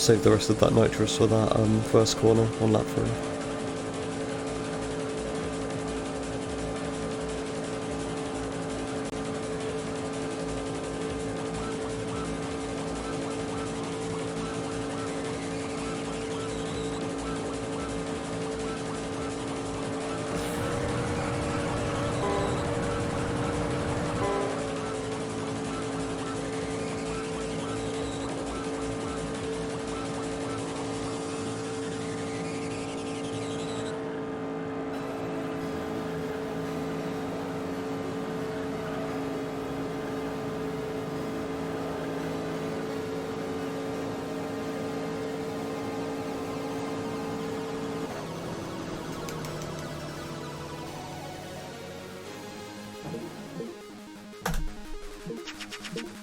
save the rest of that nitrous for that first corner on lap 3.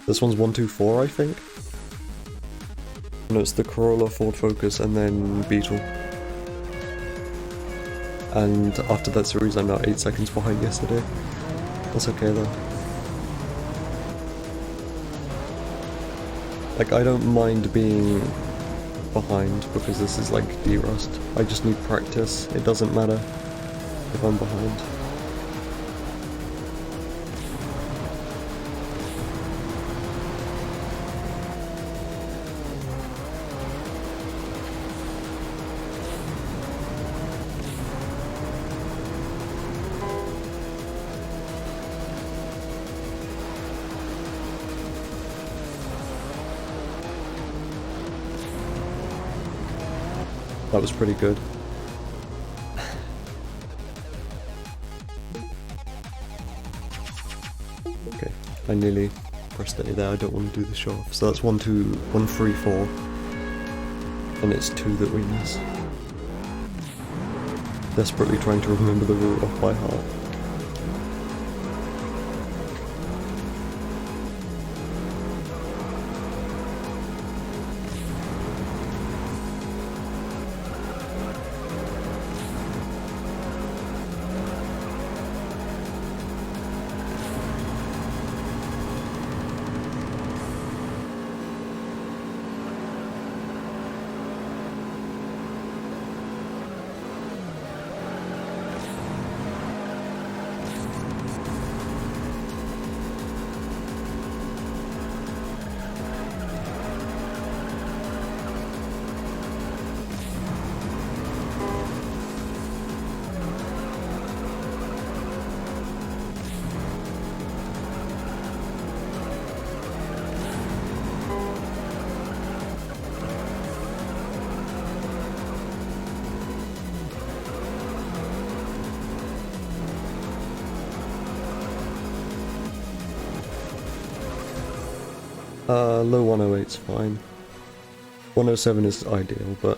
This one's 124, I think. No, it's the Corolla, Ford Focus, and then Beetle. And after that series, I'm now 8 seconds behind yesterday. That's okay though. Like, I don't mind being behind because this is like derust. I just need practice. It doesn't matter if I'm behind. That was pretty good. Okay, I nearly pressed A there. I don't want to do the show off. So that's 1, 2, 1, 3, 4. And it's 2 that we miss. Desperately trying to remember the route off by heart. Low 108's fine. 107 is ideal, but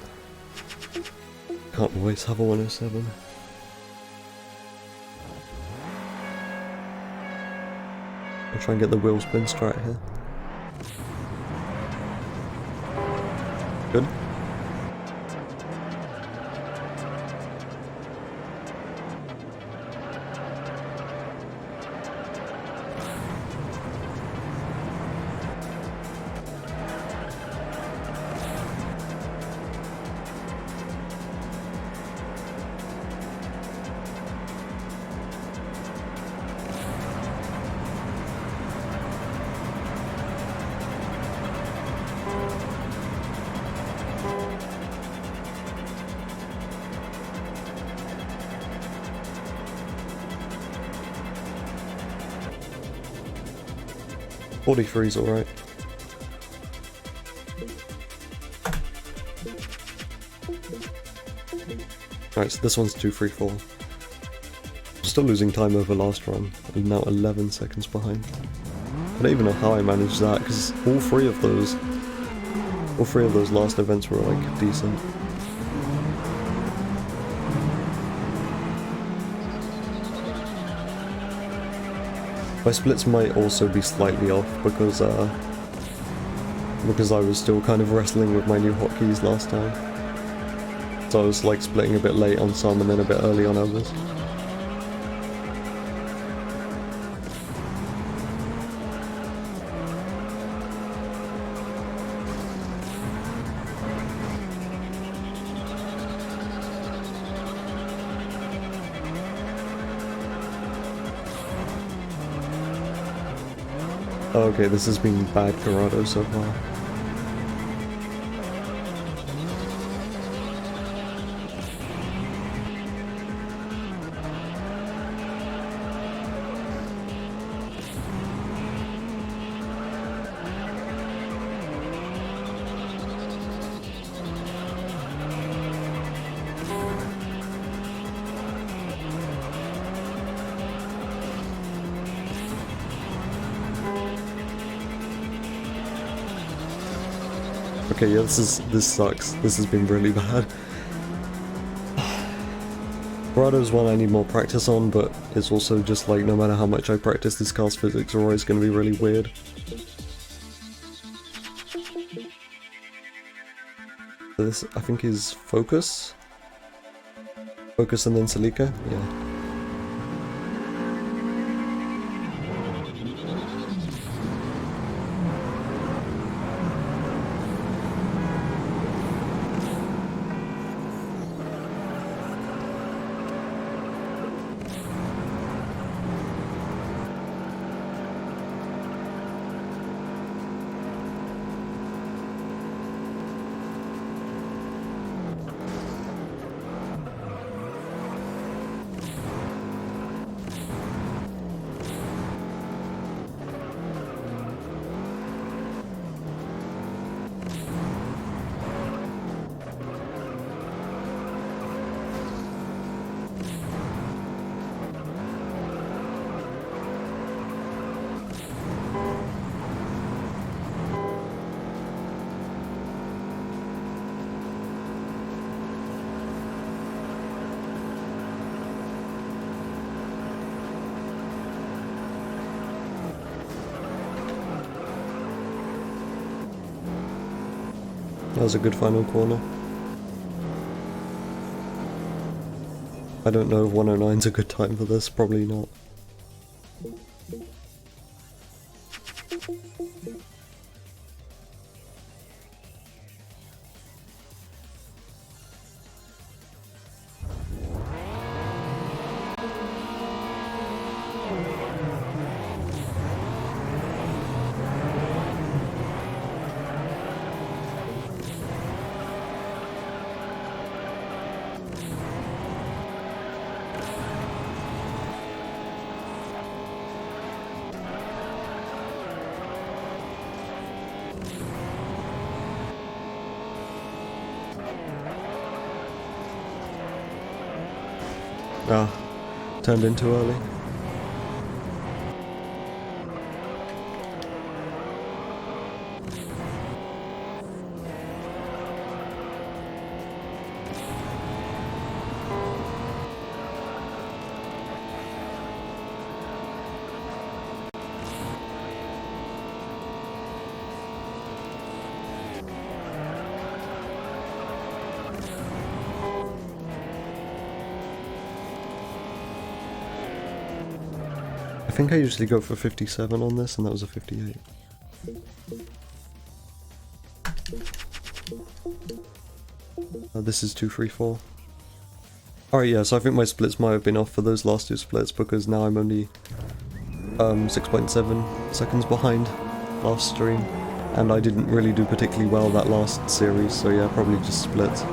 can't always have a 107. I'll try and get the wheel spin strat here. Good. .43's alright. Alright, so this one's 2:34. Still losing time over last run. I'm now 11 seconds behind. I don't even know how I managed that, because all three of those last events were like decent. My splits might also be slightly off because I was still kind of wrestling with my new hotkeys last time. So I was like splitting a bit late on some and then a bit early on others. Oh, okay, this has been bad Corrado so far. Okay, yeah, this sucks. This has been really bad. Corrado's one I need more practice on, but it's also just like no matter how much I practice, these cars physics are always going to be really weird. So this, I think, is Focus? Focus and then Celica? Yeah. That was a good final corner. I don't know if 109's a good time for this, probably not. Ah, turned in too early. I think I usually go for 57 on this, and that was a 58. This is 234. Alright, yeah, so I think my splits might have been off for those last two splits, because now I'm only 6.7 seconds behind last stream, and I didn't really do particularly well that last series, so yeah, probably just splits.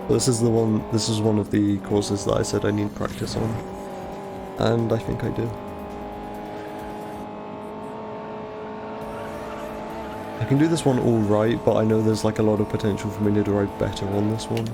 This is one of the courses that I said I need practice on, and I think I do. I can do this one alright, but I know there's like a lot of potential for me to ride better on this one.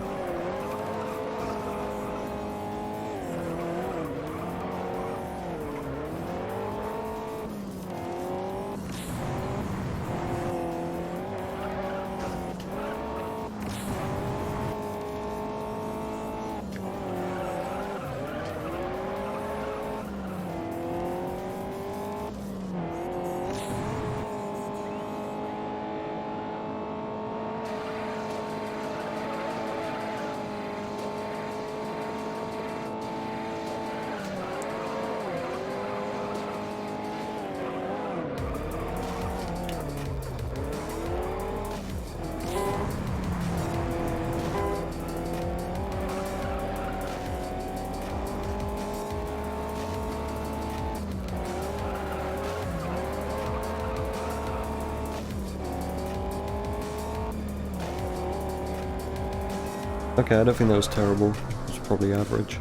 Okay, I don't think that was terrible. It's probably average.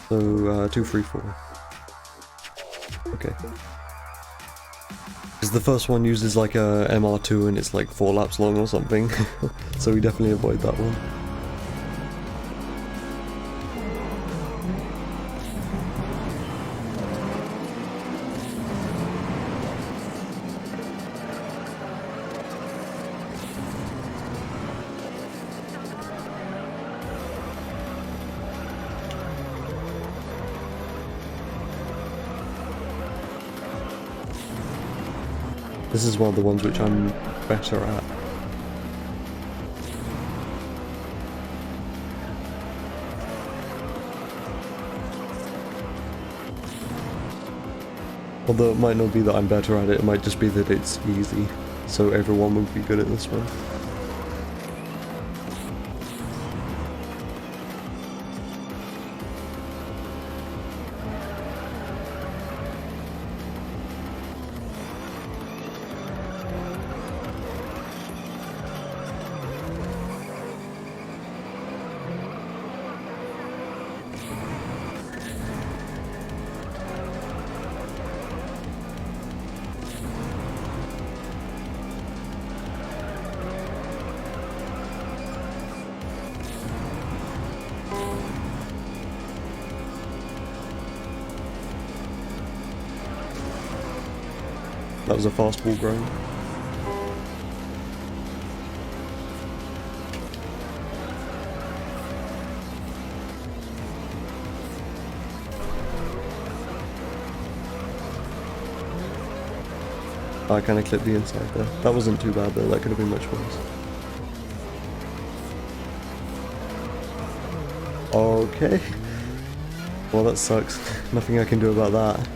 So, 2, 3, 4. Okay. Because the first one uses like a MR2 and it's like 4 laps long or something. So we definitely avoid that one. This is one of the ones which I'm better at. Although it might not be that I'm better at it, it might just be that it's easy, so everyone would be good at this one. That was a fastball grind. I kind of clipped the inside there. That wasn't too bad though, that could have been much worse. Okay. Well, that sucks. Nothing I can do about that.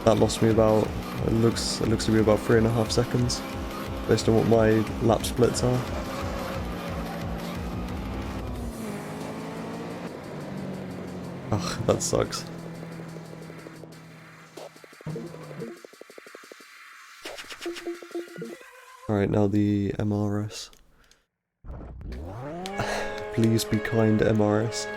That lost me about, it looks to be about 3.5 seconds, based on what my lap splits are. Ugh, that sucks. Alright, now the MRS. Please be kind, MRS.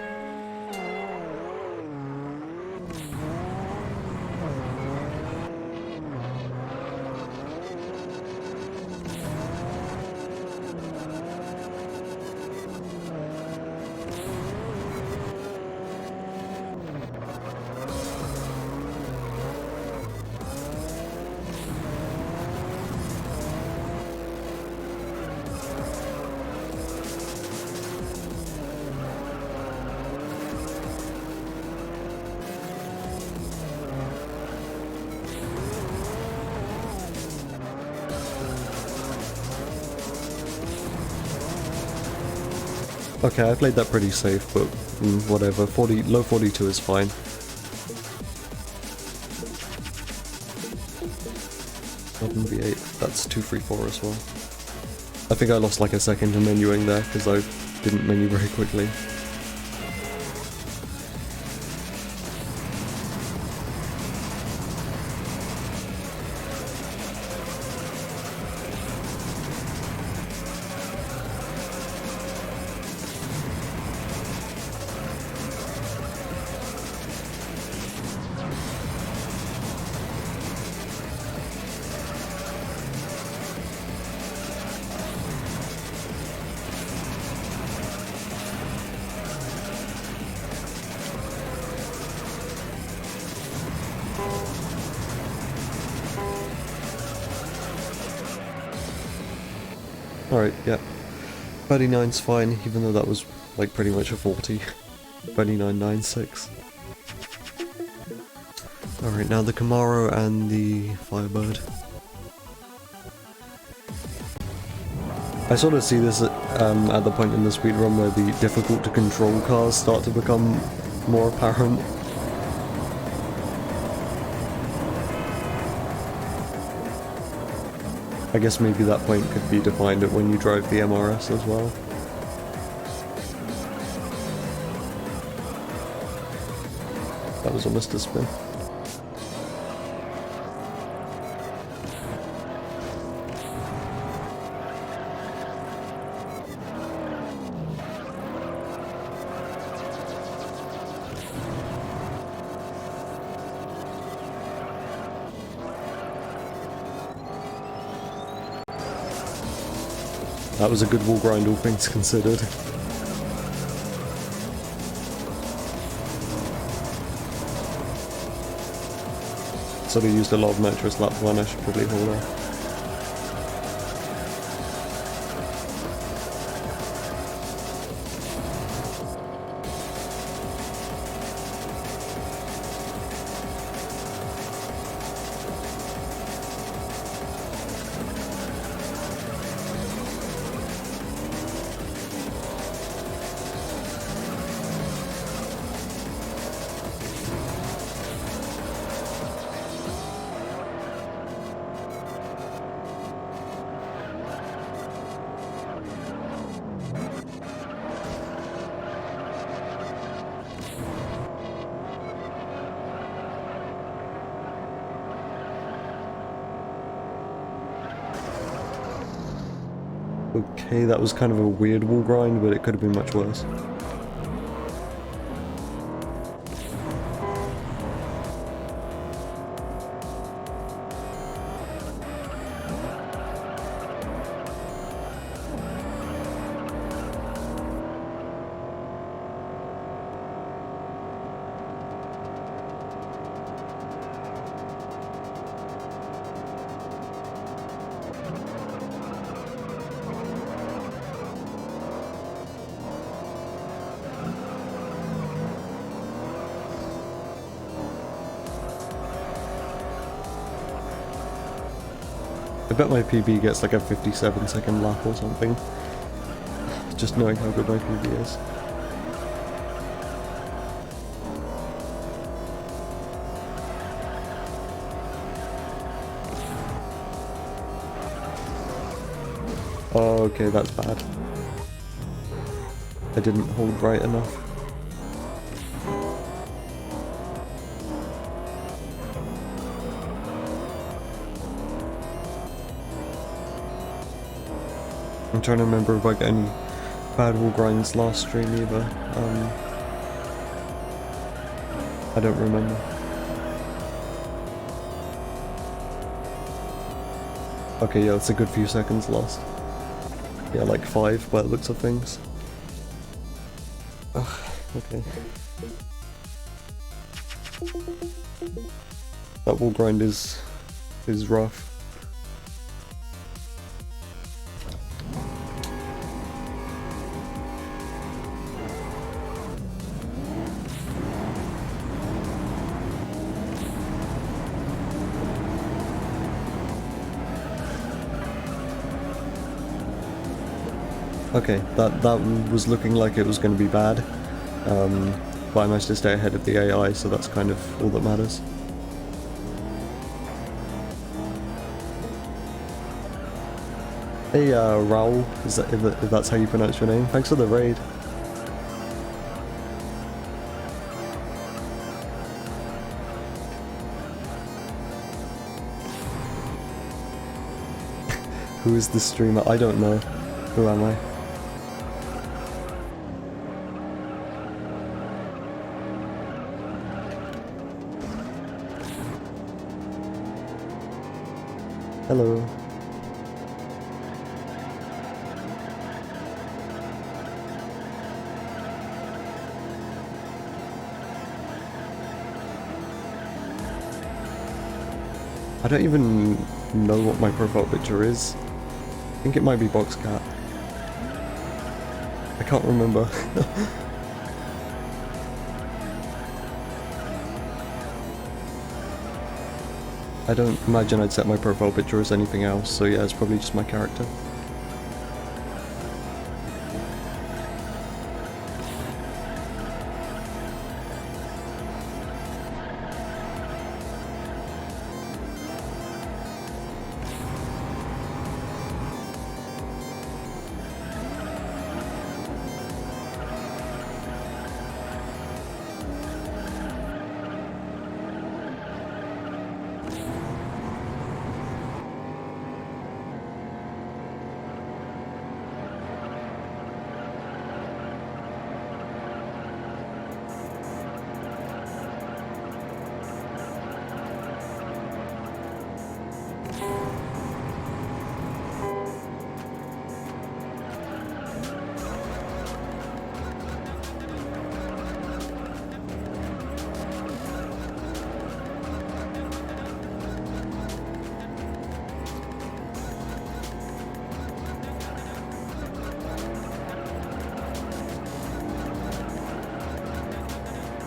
Okay, I played that pretty safe, but whatever. Low 42 is fine. V8, that's 234 as well. I think I lost like a second to menuing there because I didn't menu very quickly. Alright, yeah. 39's fine, even though that was like pretty much a 40. 39.96. Alright, now the Camaro and the Firebird. I sort of see this at the point in the speedrun where the difficult to control cars start to become more apparent. I guess maybe that point could be defined at when you drive the MRS as well. That was almost a spin. That was a good wall grind, all things considered. So they used a lot of nitrous lap 1, I should probably hold off. Okay, that was kind of a weird wall grind, but it could have been much worse. I bet my PB gets like a 57-second lap or something. Just knowing how good my PB is. Oh, okay, that's bad. I didn't hold right enough. I'm trying to remember if I got any bad wall grinds last stream either. I don't remember. Okay, yeah, it's a good few seconds lost. Yeah, like 5 by the looks of things. Ugh, okay. That wall grind is rough. Okay, that was looking like it was going to be bad, but I managed to stay ahead of the AI, so that's kind of all that matters. Hey, Raul, if that's how you pronounce your name, thanks for the raid. Who is the streamer? I don't know. Who am I? Hello. I don't even know what my profile picture is. I think it might be Boxcat. I can't remember. I don't imagine I'd set my profile picture as anything else, so yeah, it's probably just my character.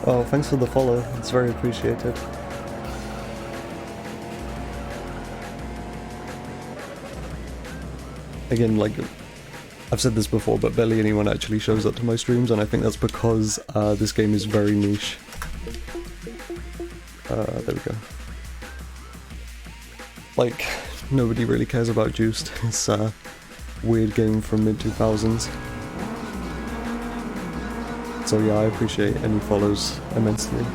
Oh, thanks for the follow. It's very appreciated. Again, like, I've said this before, but barely anyone actually shows up to my streams, and I think that's because this game is very niche. There we go. Like, nobody really cares about Juiced. It's a weird game from mid-2000s. So yeah, I appreciate any follows immensely.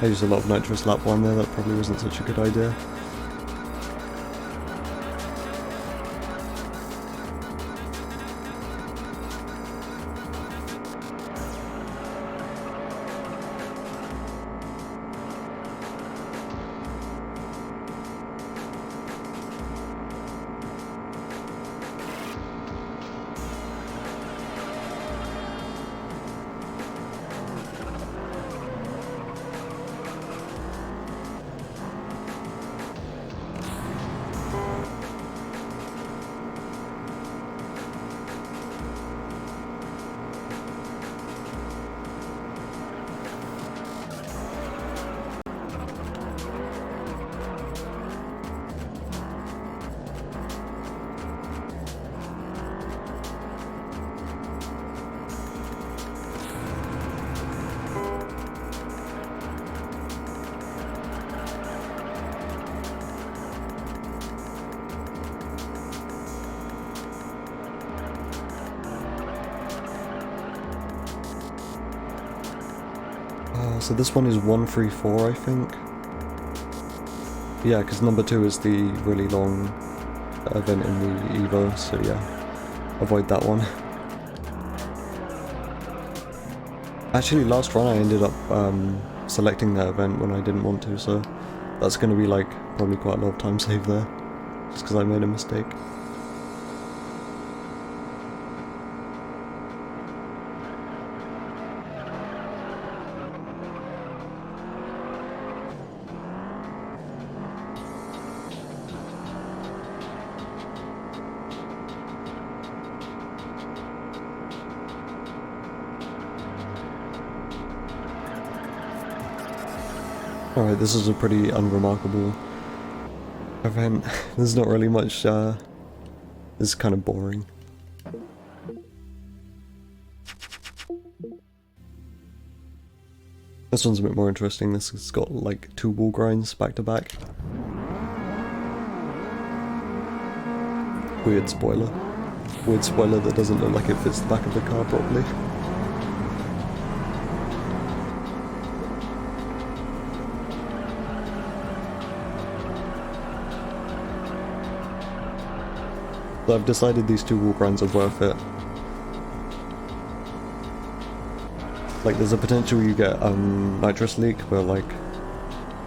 I used a lot of nitrous lap 1 there, that probably wasn't such a good idea. So this one is 134, I think. Yeah, because number 2 is the really long event in the Evo, so yeah, avoid that one. Actually, last run I ended up selecting that event when I didn't want to, so that's going to be like probably quite a lot of time saved there, just because I made a mistake. Alright, this is a pretty unremarkable event. There's not really much, this is kind of boring. This one's a bit more interesting. This has got like 2 wall grinds back to back. Weird spoiler. Weird spoiler that doesn't look like it fits the back of the car properly. So I've decided these 2 wall grinds are worth it. Like, there's a potential you get nitrous leak, but like,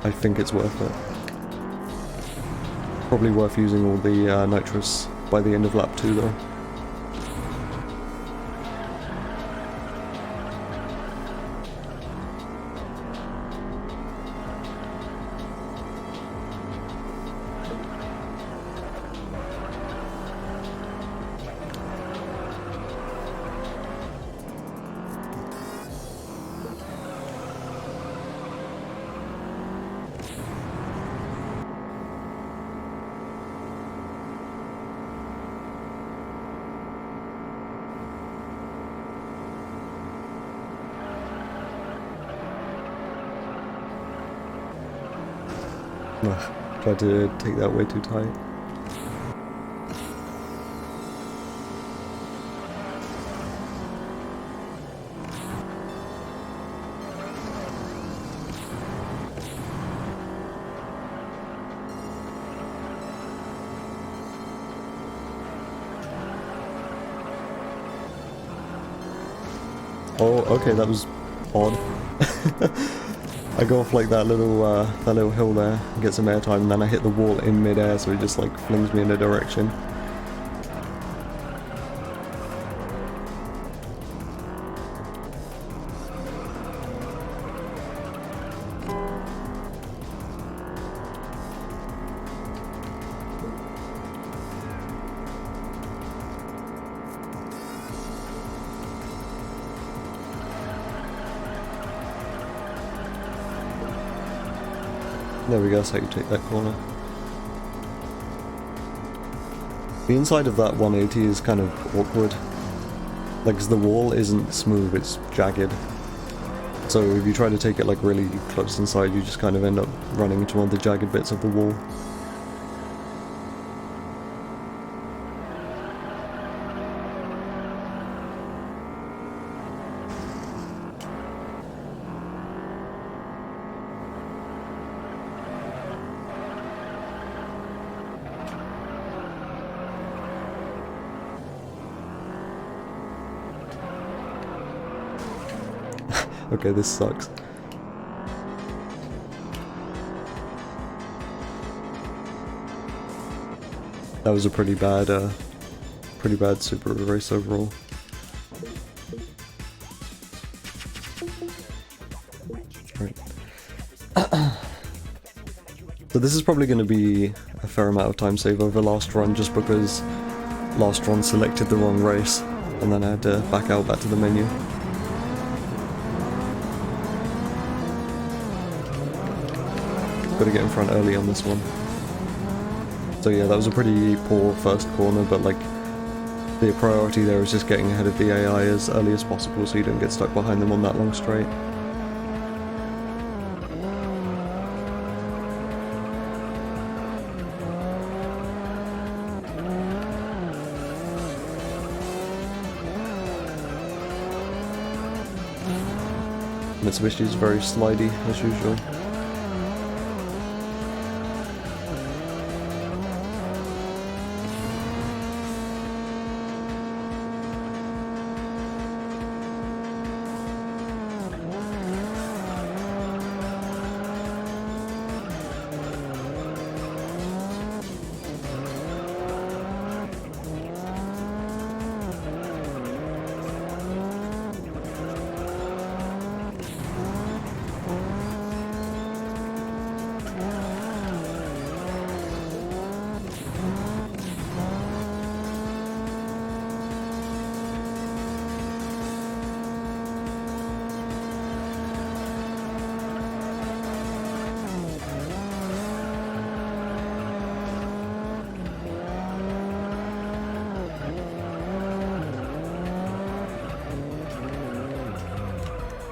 I think it's worth it. Probably worth using all the nitrous by the end of lap 2 though. Ugh, tried to take that way too tight. Oh, okay, that was odd. I go off like that little hill there, get some airtime, and then I hit the wall in mid-air, so it just like flings me in a direction. There we go, that's how you take that corner. The inside of that 180 is kind of awkward. Like, 'cause the wall isn't smooth, it's jagged. So if you try to take it like really close inside, you just kind of end up running into one of the jagged bits of the wall. Okay, this sucks. That was a pretty bad super race overall. Right. So this is probably going to be a fair amount of time save over last run, just because last run selected the wrong race, and then I had to back to the menu. Gotta get in front early on this one. So yeah, that was a pretty poor first corner, but like, the priority there is just getting ahead of the AI as early as possible so you don't get stuck behind them on that long straight. Mitsubishi is very slidey as usual.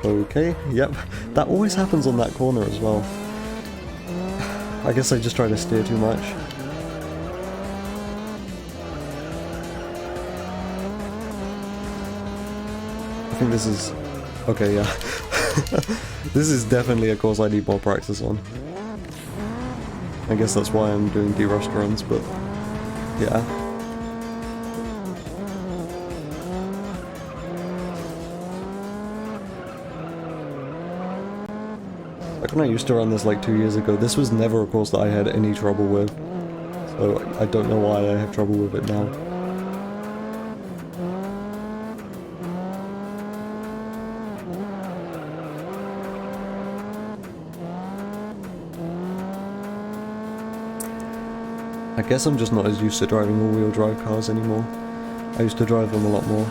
Okay, yep, that always happens on that corner as well. I guess I just try to steer too much. I think this is... okay, yeah. This is definitely a course I need more practice on. I guess that's why I'm doing derust runs, but yeah. Like when I used to run this like 2 years ago, this was never a course that I had any trouble with. So I don't know why I have trouble with it now. I guess I'm just not as used to driving all-wheel drive cars anymore. I used to drive them a lot more.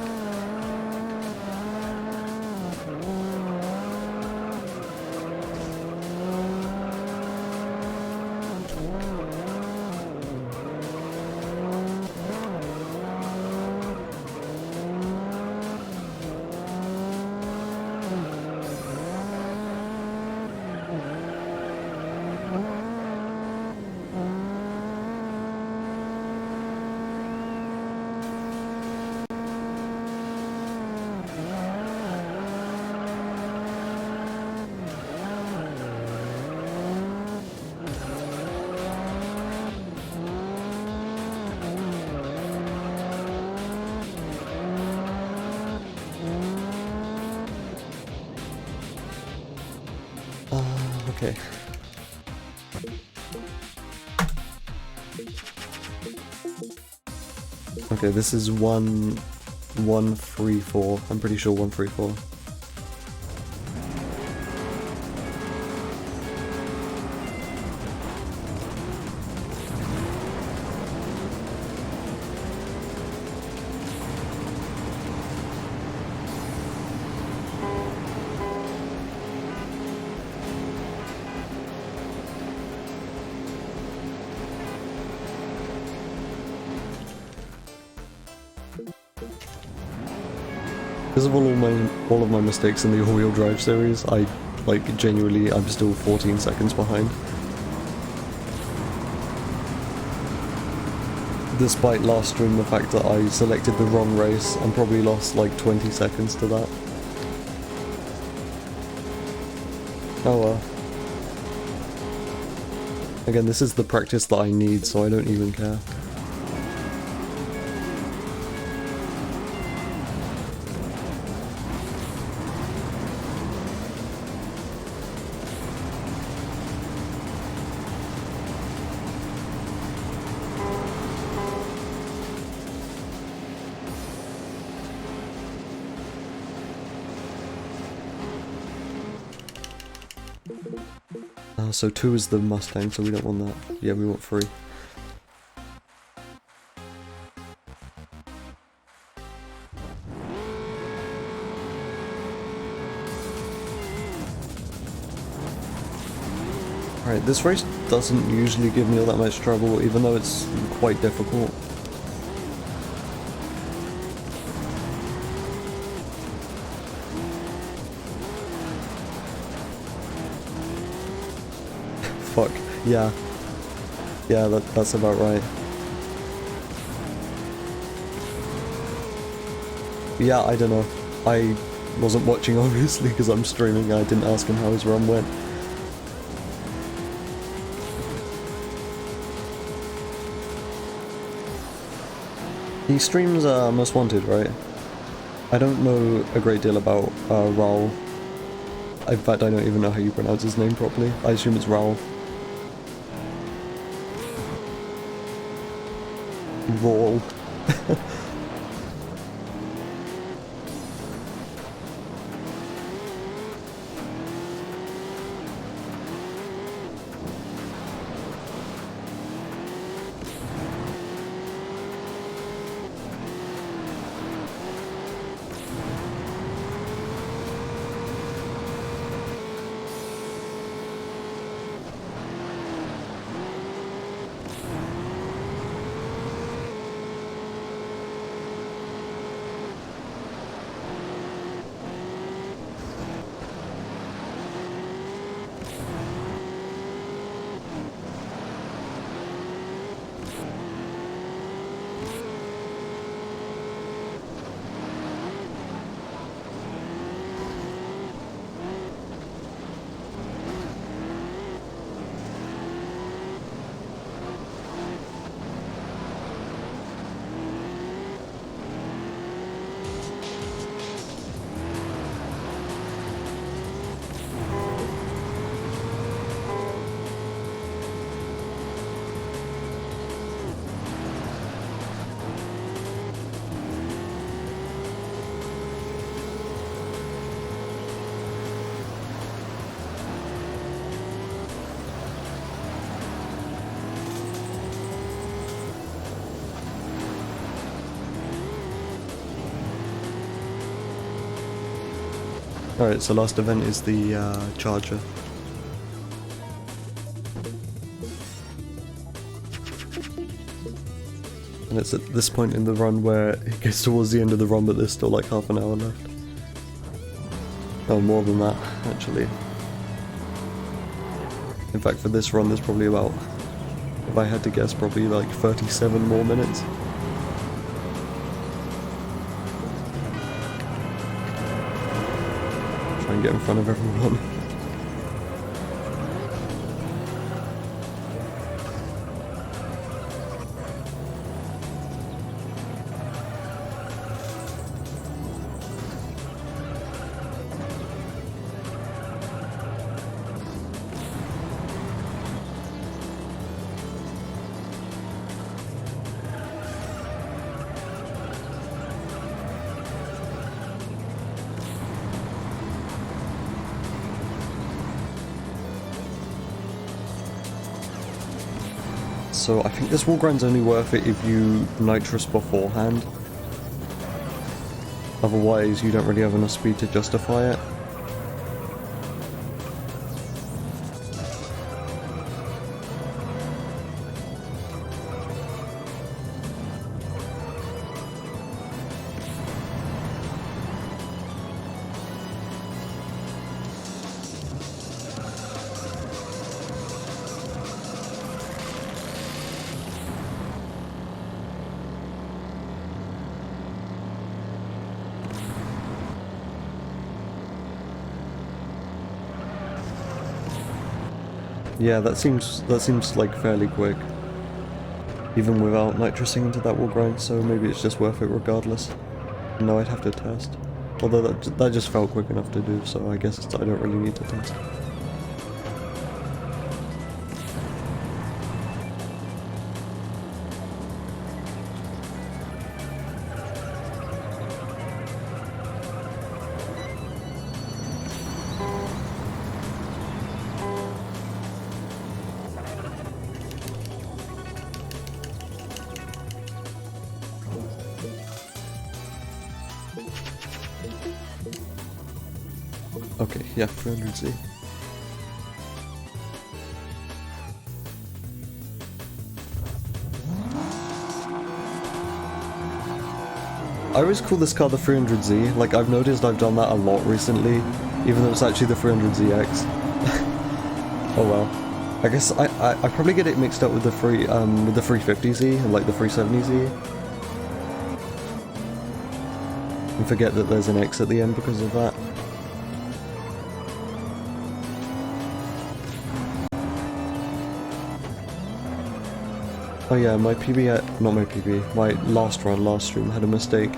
Okay. Okay, this is 1-1-3-4. I'm pretty sure 1-3-4. Because of all of my mistakes in the all-wheel drive series, genuinely, I'm still 14 seconds behind. Despite last stream, the fact that I selected the wrong race and probably lost like 20 seconds to that. Oh well. Again, this is the practice that I need, so I don't even care. So 2 is the Mustang, so we don't want that. Yeah, we want 3. Alright, this race doesn't usually give me all that much trouble, even though it's quite difficult. Fuck, yeah. Yeah, that's about right. Yeah, I don't know. I wasn't watching, obviously, because I'm streaming. I didn't ask him how his run went. He streams Most Wanted, right? I don't know a great deal about Raul. In fact, I don't even know how you pronounce his name properly. I assume it's Raul. Raul. Alright, so last event is the Charger. And it's at this point in the run where it gets towards the end of the run, but there's still like half an hour left. Oh, more than that, actually. In fact, for this run there's probably about, if I had to guess, probably like 37 more minutes. Try and get in front of everyone. So I think this wall grind's only worth it if you nitrous beforehand. Otherwise, you don't really have enough speed to justify it. Yeah, that seems like fairly quick, even without nitrusing into that wall grind. So maybe it's just worth it regardless. No, I'd have to test. Although that just felt quick enough to do, so I guess I don't really need to test. Okay, yeah, 300Z. I always call this car the 300Z, like I've noticed I've done that a lot recently, even though it's actually the 300ZX. Oh well. I guess I probably get it mixed up with the 350Z and like the 370Z. And forget that there's an X at the end because of that. Oh yeah, my PB, not my PB, my last stream had a mistake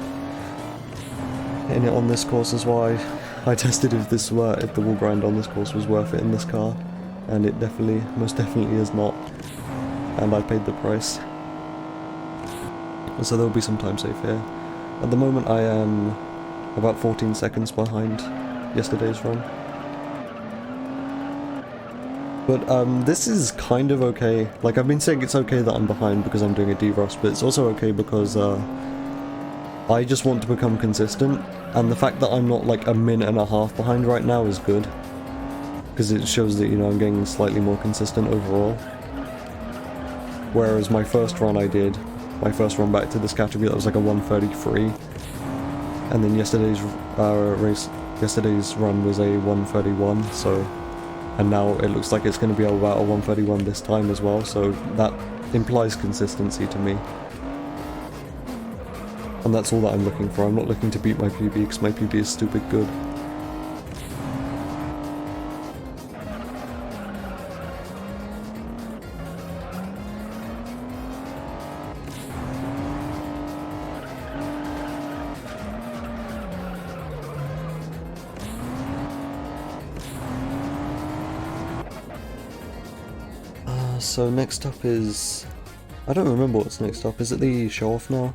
in it on this course as well. I tested if the wall grind on this course was worth it in this car, and it most definitely is not, and I paid the price. So there'll be some time safe here. At the moment I am about 14 seconds behind yesterday's run. But this is kind of okay. Like, I've been saying it's okay that I'm behind because I'm doing a derust, but it's also okay because I just want to become consistent, and the fact that I'm not like a minute and a half behind right now is good. Because it shows that, you know, I'm getting slightly more consistent overall. Whereas my first run back to this category, that was like a 133. And then yesterday's run was a 131, so... And now it looks like it's going to be about a 131 this time as well, so that implies consistency to me. And that's all that I'm looking for. I'm not looking to beat my PB, because my PB is stupid good. So next up is... I don't remember what's next up. Is it the show-off now?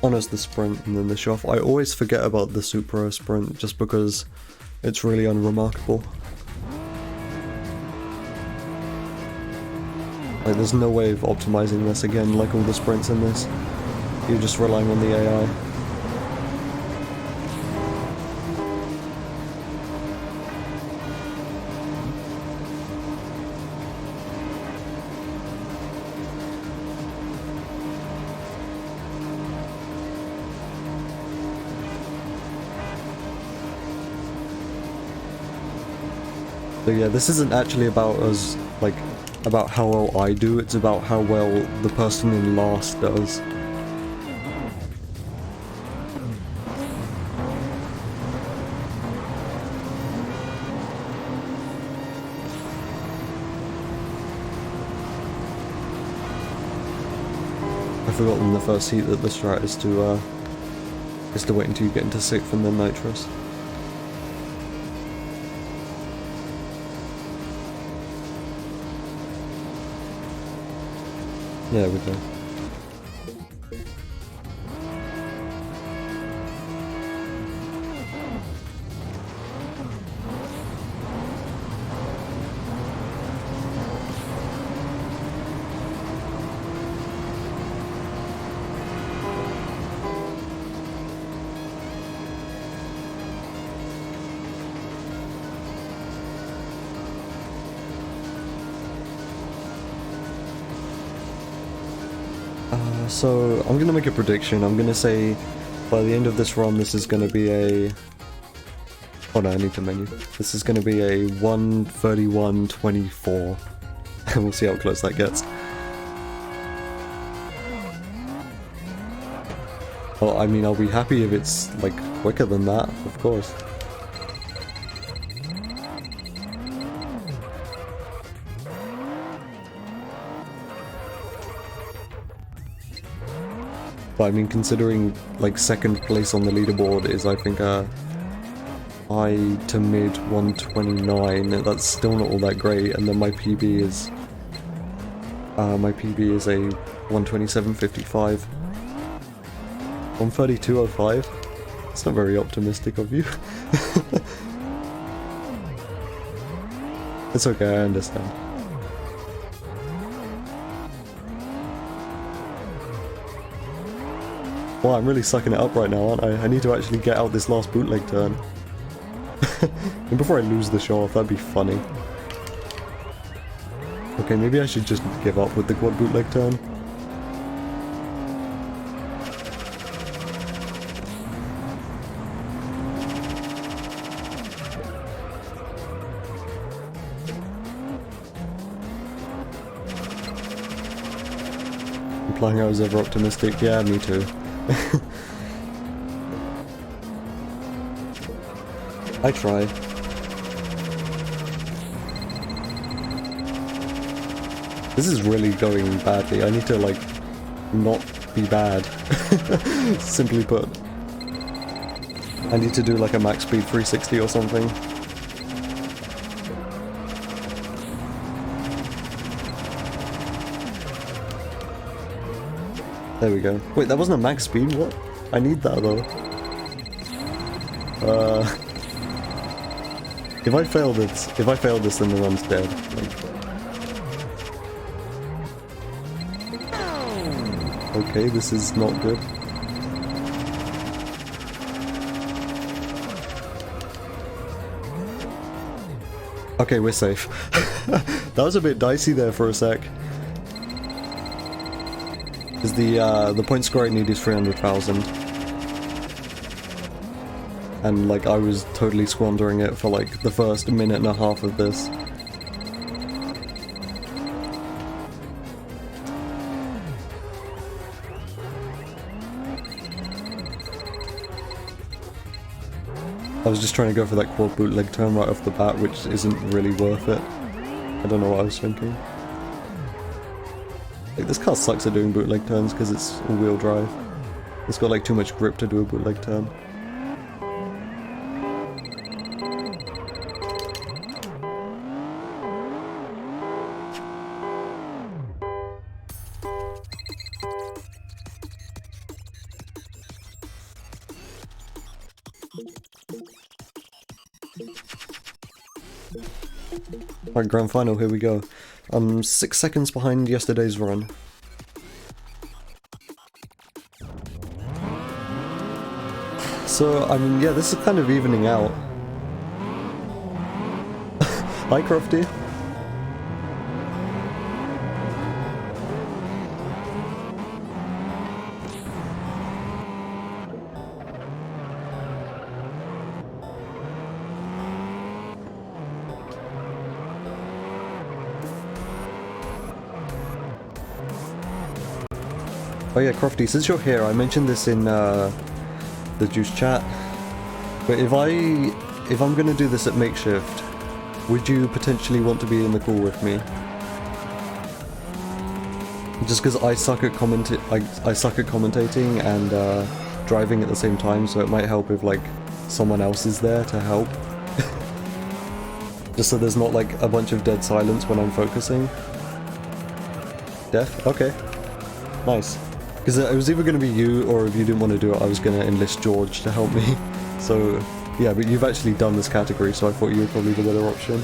Oh no, it's the sprint and then the show-off. I always forget about the Supra sprint just because it's really unremarkable. Like, there's no way of optimizing this again like all the sprints in this. You're just relying on the AI. So yeah, this isn't actually about us, like, about how well I do, it's about how well the person in last does. I forgot in the first heat that the strat is to wait until you get into 6th and then nitrous. Yeah, we go. So I'm gonna make a prediction. I'm gonna say by the end of this run, this is gonna be a... Oh no, I need to menu. This is gonna be a 1:31:24. And we'll see how close that gets. Well, I mean, I'll be happy if it's, like, quicker than that, of course. But I mean, considering, like, second place on the leaderboard is, I think, high to mid 129, that's still not all that great, and then my PB is... my PB is a 127.55. 132.05? It's not very optimistic of you. It's okay, I understand. Wow, I'm really sucking it up right now, aren't I? I need to actually get out this last bootleg turn. And before I lose the show off, that'd be funny. Okay, maybe I should just give up with the quad bootleg turn. Implying I was ever optimistic. Yeah, me too. I try. This is really going badly. I need to, like, not be bad. Simply put. I need to do, like, a max speed 360 or something. There we go. Wait, that wasn't a max speed? What? I need that, though. If I fail this, then the run's dead. Like... Okay, this is not good. Okay, we're safe. That was a bit dicey there for a sec. Because the point score I need is 300,000. And, like, I was totally squandering it for, like, the first minute and a half of this. I was just trying to go for that quad bootleg turn right off the bat, which isn't really worth it. I don't know what I was thinking. Like, this car sucks at doing bootleg turns because it's all-wheel drive. It's got, like, too much grip to do a bootleg turn. Alright, grand final, here we go. I'm 6 seconds behind yesterday's run. So, I mean, yeah, this is kind of evening out. Hi, Crofty. Oh yeah, Crofty, since you're here, I mentioned this in the Juice chat, but if I'm gonna do this at Makeshift, would you potentially want to be in the call with me? Just because I suck at commentating and driving at the same time, so it might help if, like, someone else is there to help. Just so there's not, like, a bunch of dead silence when I'm focusing. Deaf? Okay. Nice. Because it was either going to be you, or if you didn't want to do it, I was going to enlist George to help me. So, yeah, but you've actually done this category, so I thought you were probably the better option.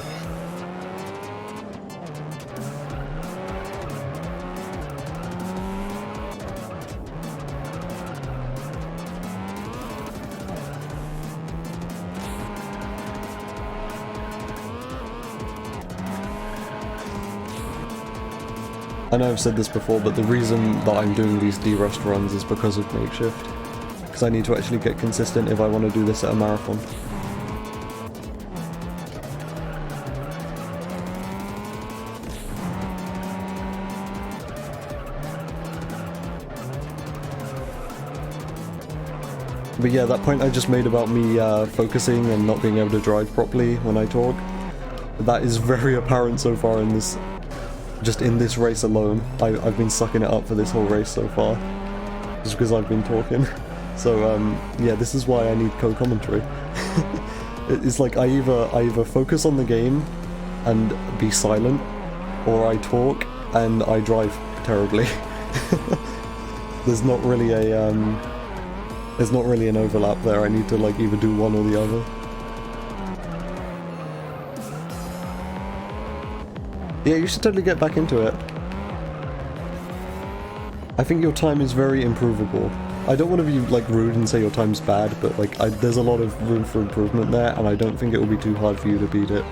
I know I've said this before, but the reason that I'm doing these derust runs is because of makeshift. Because I need to actually get consistent if I want to do this at a marathon. But yeah, that point I just made about me focusing and not being able to drive properly when I talk, that is very apparent so far in this, just in this race alone. I've been sucking it up for this whole race so far, just because I've been talking. So yeah, this is why I need co-commentary. It's like I either focus on the game and be silent, or I talk and I drive terribly. There's not really a there's not really an overlap there. I need to like either do one or the other. Yeah, you should totally get back into it. I think your time is very improvable. I don't want to be like rude and say your time's bad, but like there's a lot of room for improvement there, and I don't think it will be too hard for you to beat it.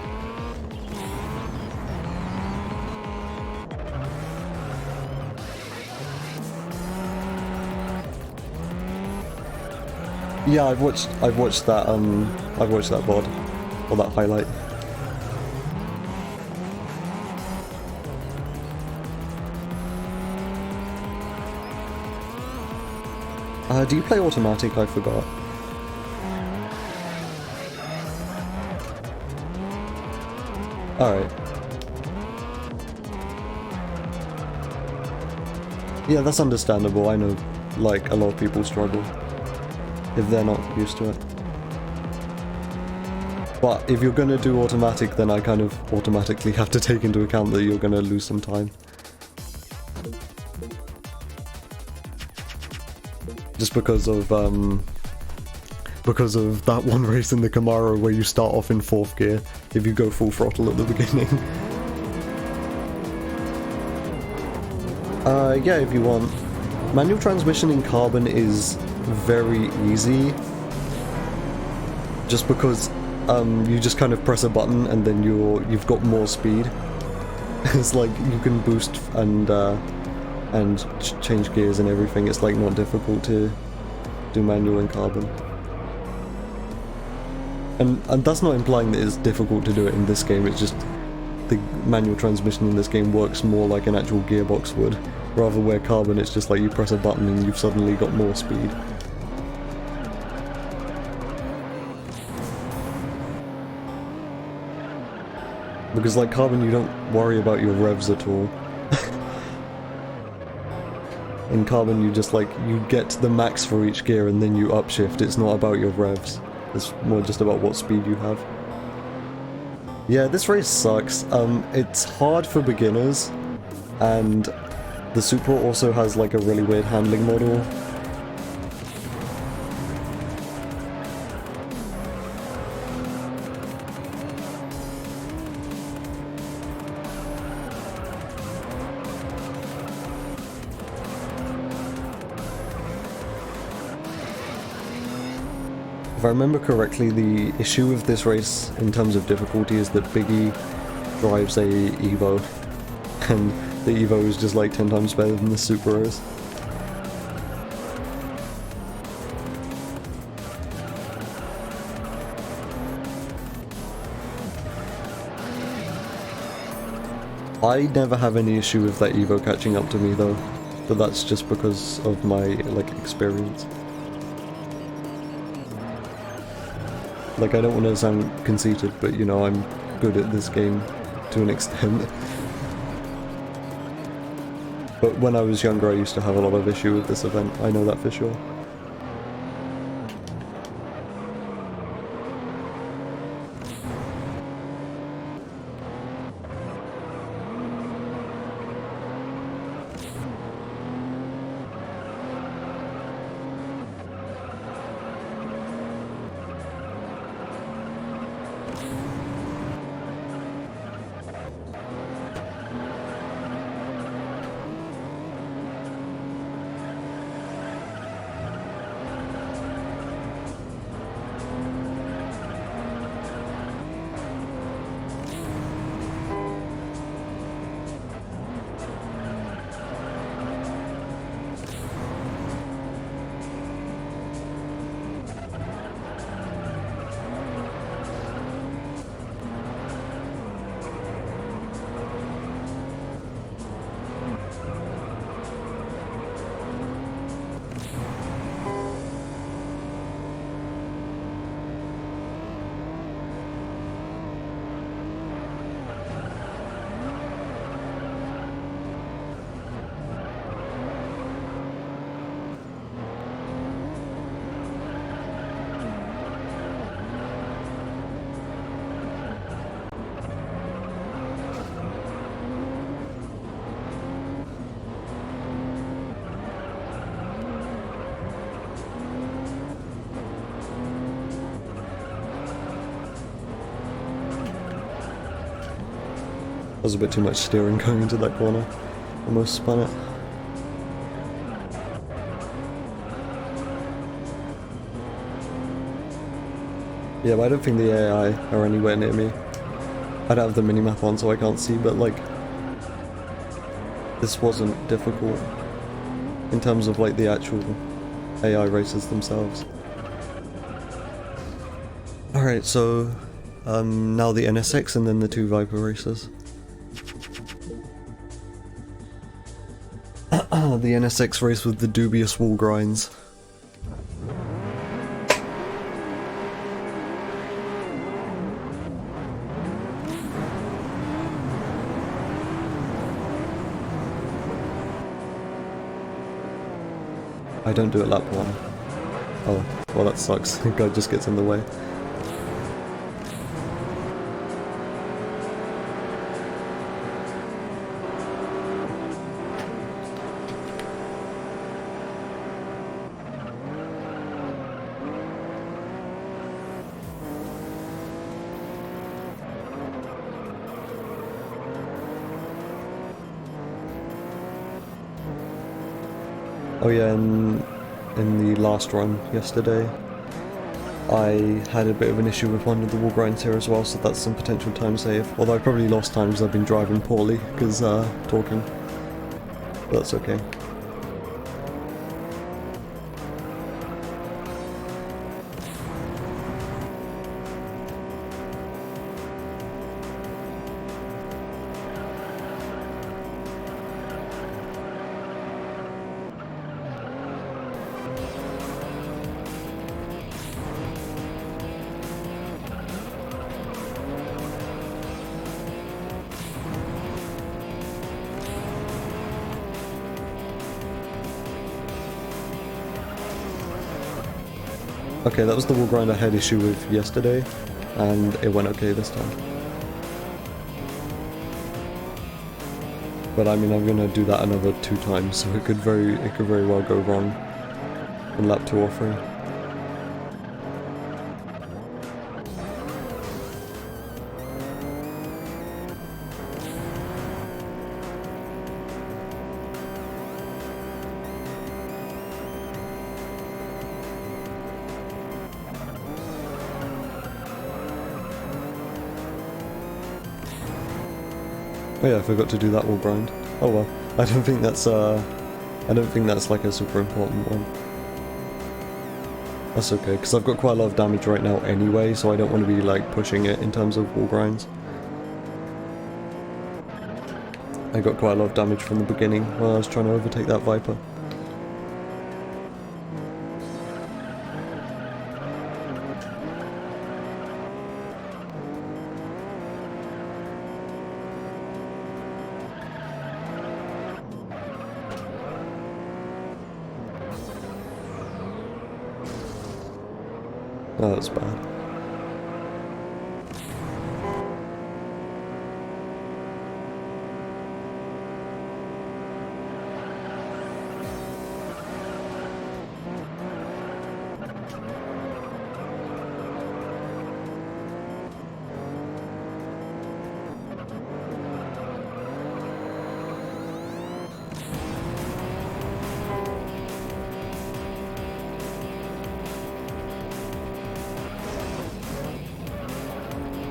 Yeah, I've watched that VOD or that highlight. Do you play automatic? I forgot. Alright. Yeah, that's understandable. I know, like, a lot of people struggle if they're not used to it. But if you're gonna do automatic, then I kind of automatically have to take into account that you're gonna lose some time. Just because of that one race in the Camaro where you start off in 4th gear if you go full throttle at the beginning. Yeah, if you want. Manual transmission in Carbon is very easy. Just because you just kind of press a button and then you've got more speed. It's like you can boost and change gears and everything. It's like not difficult to do manual in Carbon. And that's not implying that it's difficult to do it in this game, it's just the manual transmission in this game works more like an actual gearbox would, rather where Carbon it's just like you press a button and you've suddenly got more speed. Because like Carbon you don't worry about your revs at all. In Carbon you just like, you get the max for each gear and then you upshift. It's not about your revs. It's more just about what speed you have. Yeah, this race sucks. It's hard for beginners, and the Supra also has like a really weird handling model. If I remember correctly, the issue with this race in terms of difficulty is that Biggie drives a Evo, and the Evo is just like 10 times better than the Supra is. I never have any issue with that Evo catching up to me though, but that's just because of my like experience. Like, I don't want to sound conceited, but you know, I'm good at this game to an extent. But when I was younger I used to have a lot of issue with this event, I know that for sure. was a bit too much steering going into that corner. Almost spun it. Yeah, but I don't think the AI are anywhere near me. I don't have the minimap on so I can't see, but like, this wasn't difficult in terms of like the actual AI races themselves. Alright, so now the NSX and then the two Viper races. The NSX race with the dubious wall grinds. I don't do it lap 1. Oh, well that sucks. The guy just gets in the way. Oh yeah, in the last run yesterday, I had a bit of an issue with one of the wall grinds here as well, so that's some potential time save. Although I probably lost time because I've been driving poorly, because talking. But that's okay. Okay, that was the wall grind I had issue with yesterday, and it went okay this time. But I mean, I'm gonna do that another 2 times, so it could very well go wrong in lap 2 or 3. Oh yeah, I forgot to do that wall grind. Oh well, I don't think that's like a super important one. That's okay, because I've got quite a lot of damage right now anyway, so I don't want to be like pushing it in terms of wall grinds. I got quite a lot of damage from the beginning when I was trying to overtake that Viper. Oh, that's bad.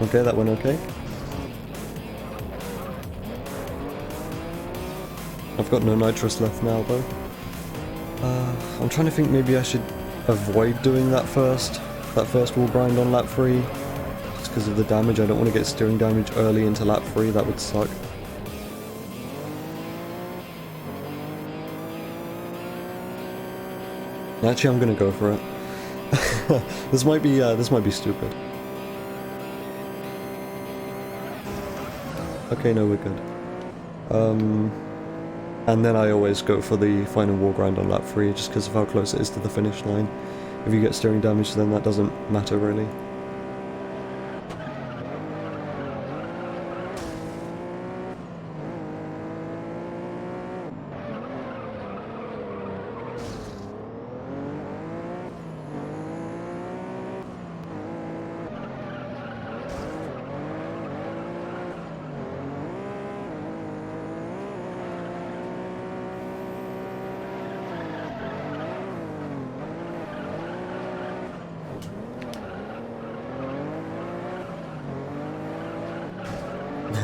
Okay, that went okay. I've got no nitrous left now though. I'm trying to think maybe I should avoid doing that first wall grind on lap 3. Just because of the damage, I don't want to get steering damage early into lap 3, that would suck. Actually, I'm gonna go for it. This might be stupid. Okay, no, we're good. And then I always go for the final wall grind on lap 3, just because of how close it is to the finish line. If you get steering damage, then that doesn't matter really.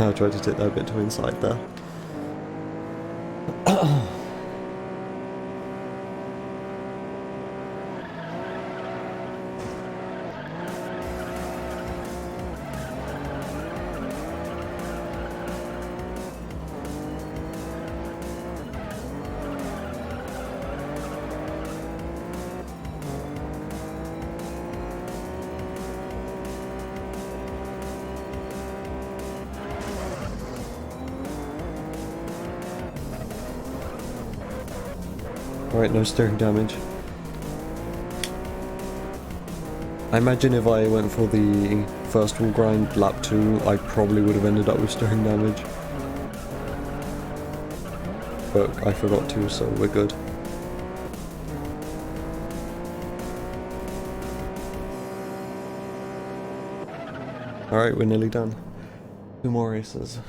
I tried to take that a bit too inside there. Alright, no steering damage. I imagine if I went for the first wall grind lap 2, I probably would have ended up with steering damage. But I forgot to, so we're good. Alright, we're nearly done. 2 more races.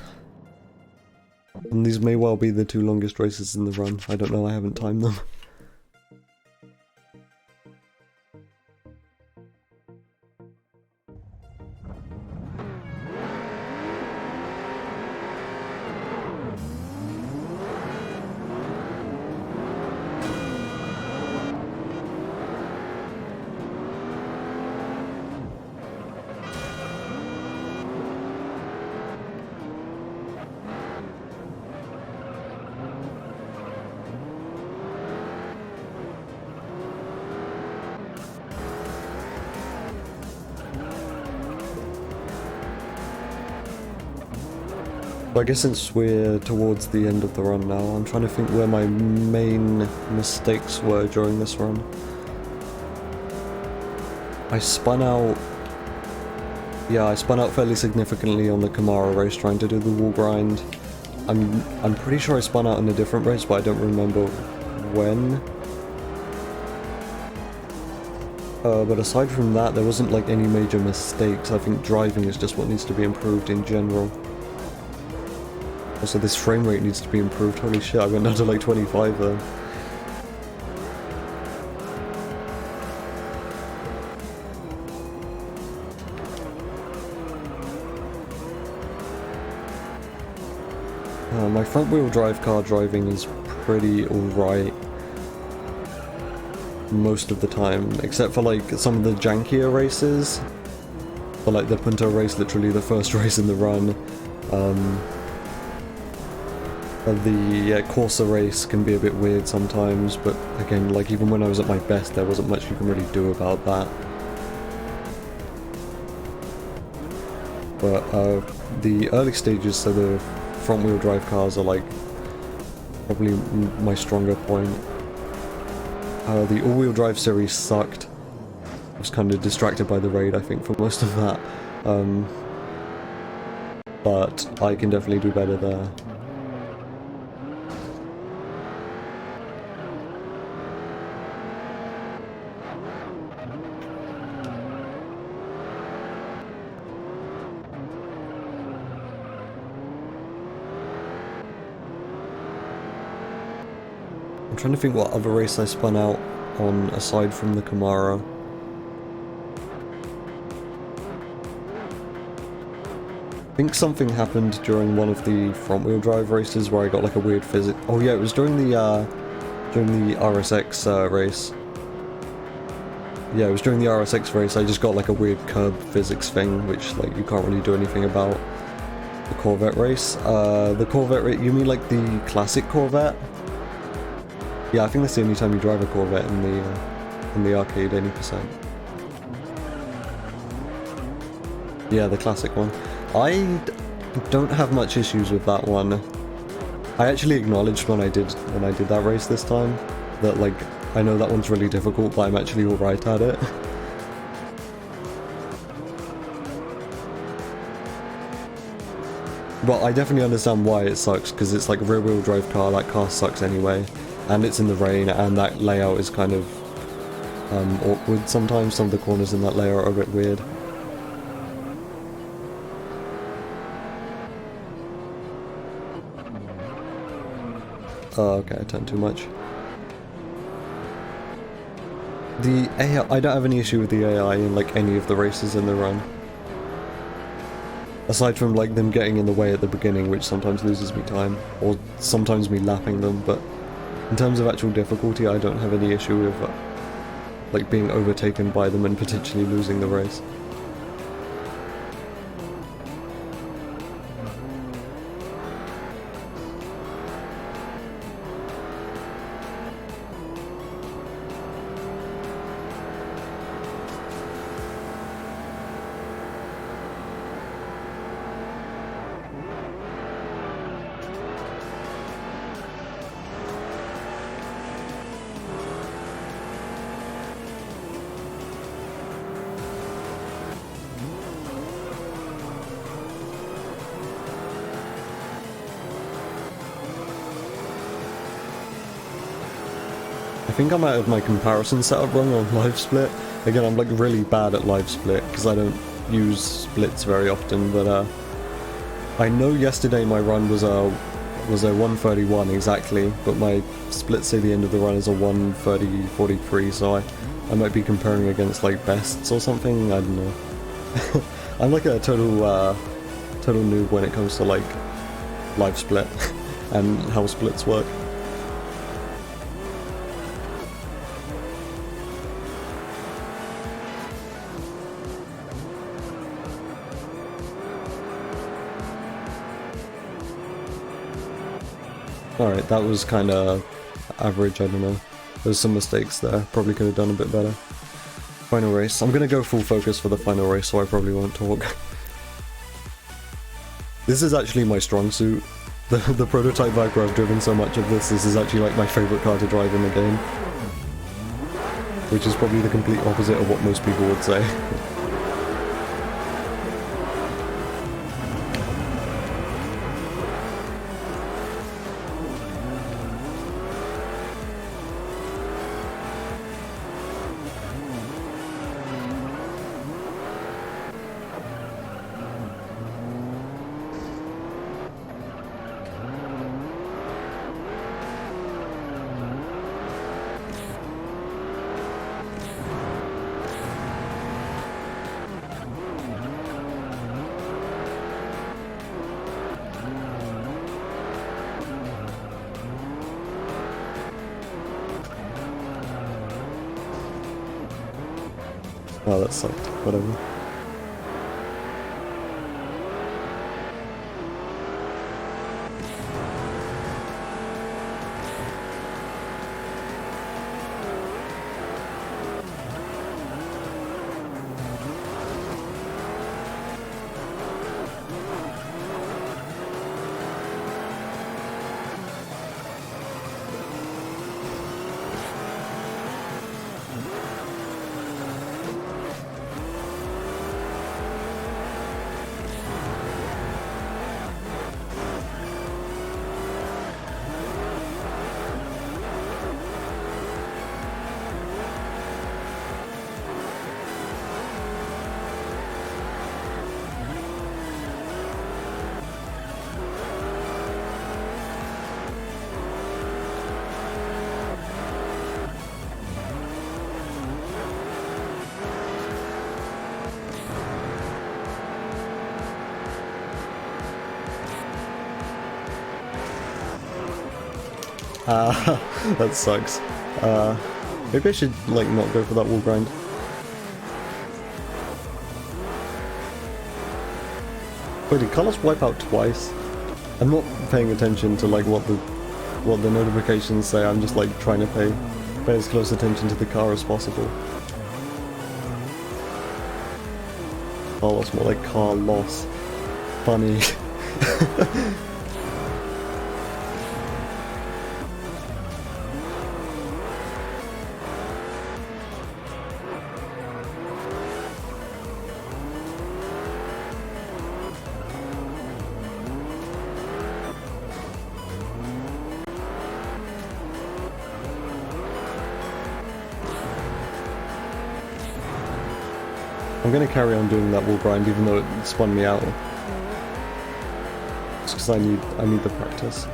And these may well be the 2 longest races in the run. I don't know, I haven't timed them. I guess since we're towards the end of the run now, I'm trying to think where my main mistakes were during this run. I spun out... Yeah, I spun out fairly significantly on the Camaro race trying to do the wall grind. I'm pretty sure I spun out in a different race, but I don't remember when. But aside from that, there wasn't like any major mistakes. I think driving is just what needs to be improved in general. Also, this frame rate needs to be improved. Holy shit, I went down to like 25 there. My front wheel drive car driving is pretty alright most of the time, except for like some of the jankier races. But like the Punto race, literally the first race in the run. The Corsa race can be a bit weird sometimes, but again, like even when I was at my best, there wasn't much you can really do about that. But the early stages, so the front wheel drive cars are like probably my stronger point. The all wheel drive series sucked. I was kind of distracted by the raid, I think, for most of that. But I can definitely do better there. I'm trying to think what other race I spun out on aside from the Camaro. I think something happened during one of the front wheel drive races where I got like a weird physics. Oh yeah, it was during the RSX race. Yeah, it was during the RSX race. I just got like a weird curb physics thing, which like you can't really do anything about. The Corvette race. The Corvette race. You mean like the classic Corvette? Yeah, I think that's the only time you drive a Corvette in the arcade, 80%. Yeah, the classic one. I don't have much issues with that one. I actually acknowledged when I did that race this time that like I know that one's really difficult, but I'm actually alright at it. But I definitely understand why it sucks, because it's like a rear-wheel drive car. That car sucks anyway. And it's in the rain, and that layout is kind of awkward sometimes. Some of the corners in that layout are a bit weird. Oh, okay, I turned too much. The AI, I don't have any issue with the AI in like any of the races in the run. Aside from like them getting in the way at the beginning, which sometimes loses me time, or sometimes me lapping them, but in terms of actual difficulty, I don't have any issue with like being overtaken by them and potentially losing the race. I think I might have my comparison setup wrong on live split. Again, I'm like really bad at live split because I don't use splits very often, but I know yesterday my run was a 131 exactly, but my split say the end of the run is a 130.43, so I might be comparing against like bests or something, I don't know. I'm like a total noob when it comes to like live split and how splits work. Alright, that was kinda average, I don't know. There's some mistakes there, probably could have done a bit better. Final race. I'm gonna go full focus for the final race, so I probably won't talk. This is actually my strong suit. The prototype Viper, I've driven so much of this is actually like my favourite car to drive in the game. Which is probably the complete opposite of what most people would say. Oh, that sucked. Whatever. That sucks. Maybe I should, like, not go for that wall grind. Wait, did Carlos wipe out twice? I'm not paying attention to, like, what the notifications say, I'm just, like, trying to pay as close attention to the car as possible. Carlos, more like car loss. Funny. I'm gonna carry on doing that wall grind even though it spun me out. Just because I need the practice.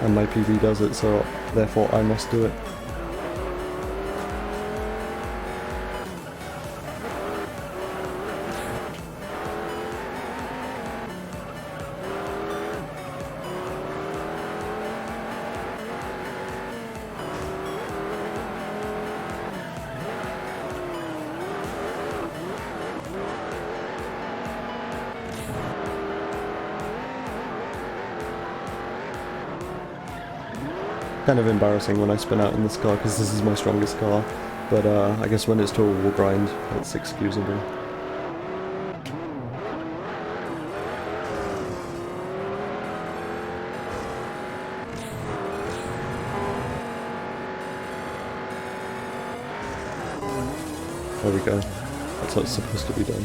And my PB does it, so therefore I must do it. kind of embarrassing when I spin out in this car because this is my strongest car, but I guess when it's to a wall grind, that's excusable. There we go. That's how it's supposed to be done.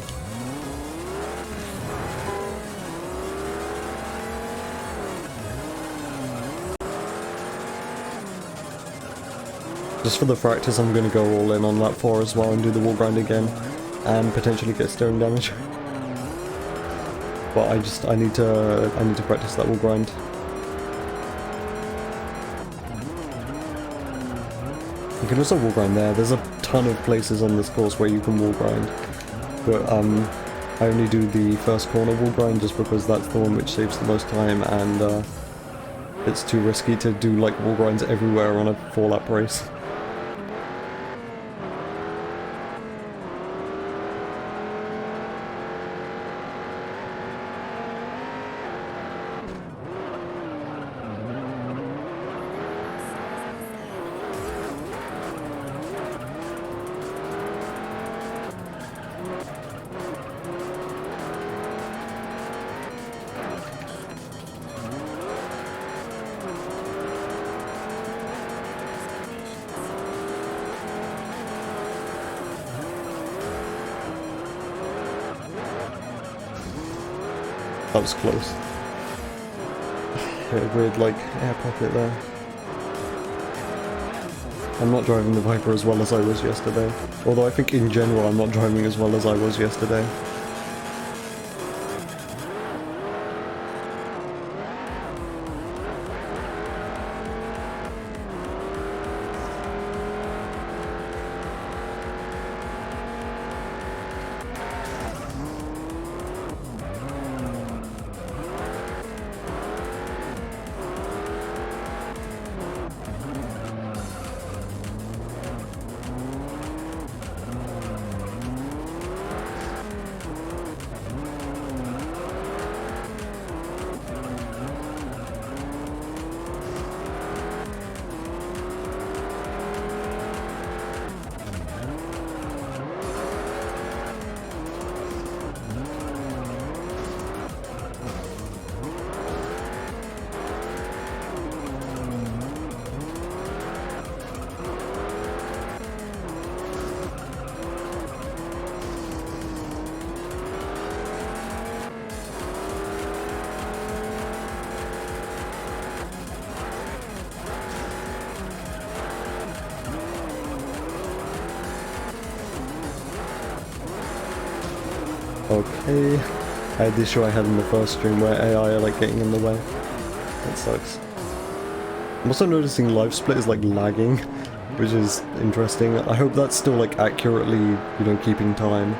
Just for the practice, I'm going to go all in on lap 4 as well and do the wall grind again, and potentially get steering damage. But I need to practice that wall grind. You can also wall grind there. There's a ton of places on this course where you can wall grind, but I only do the first corner wall grind just because that's the one which saves the most time, and it's too risky to do like wall grinds everywhere on a 4-lap race. That was close. Weird, like, air pocket there. I'm not driving the Viper as well as I was yesterday. Although I think in general I'm not driving as well as I was yesterday. Okay, I had the issue I had in the first stream where AI are like getting in the way. That sucks. I'm also noticing live split is like lagging, which is interesting. I hope that's still like accurately, you know, keeping time.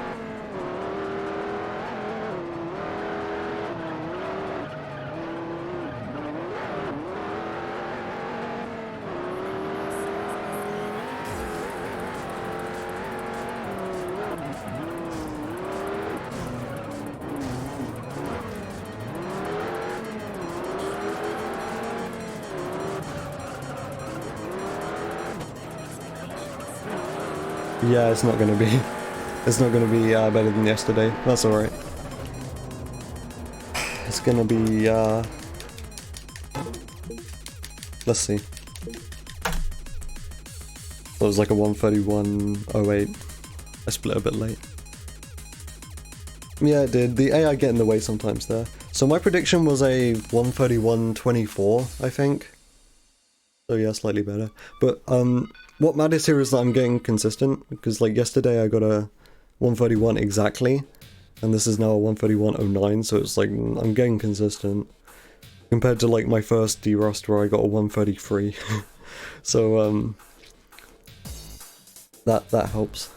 Yeah, it's not gonna be better than yesterday. That's alright. It's gonna be, let's see. It was like a 1:31.08. I split a bit late. Yeah, it did. The AI get in the way sometimes there. So my prediction was a 1:31.24, I think. So yeah, slightly better. But, what matters here is that I'm getting consistent, because like yesterday I got a 1:31 exactly, and this is now a 1:31.09, so it's like, I'm getting consistent. Compared to like my first derust where I got a 1:33. So, that helps.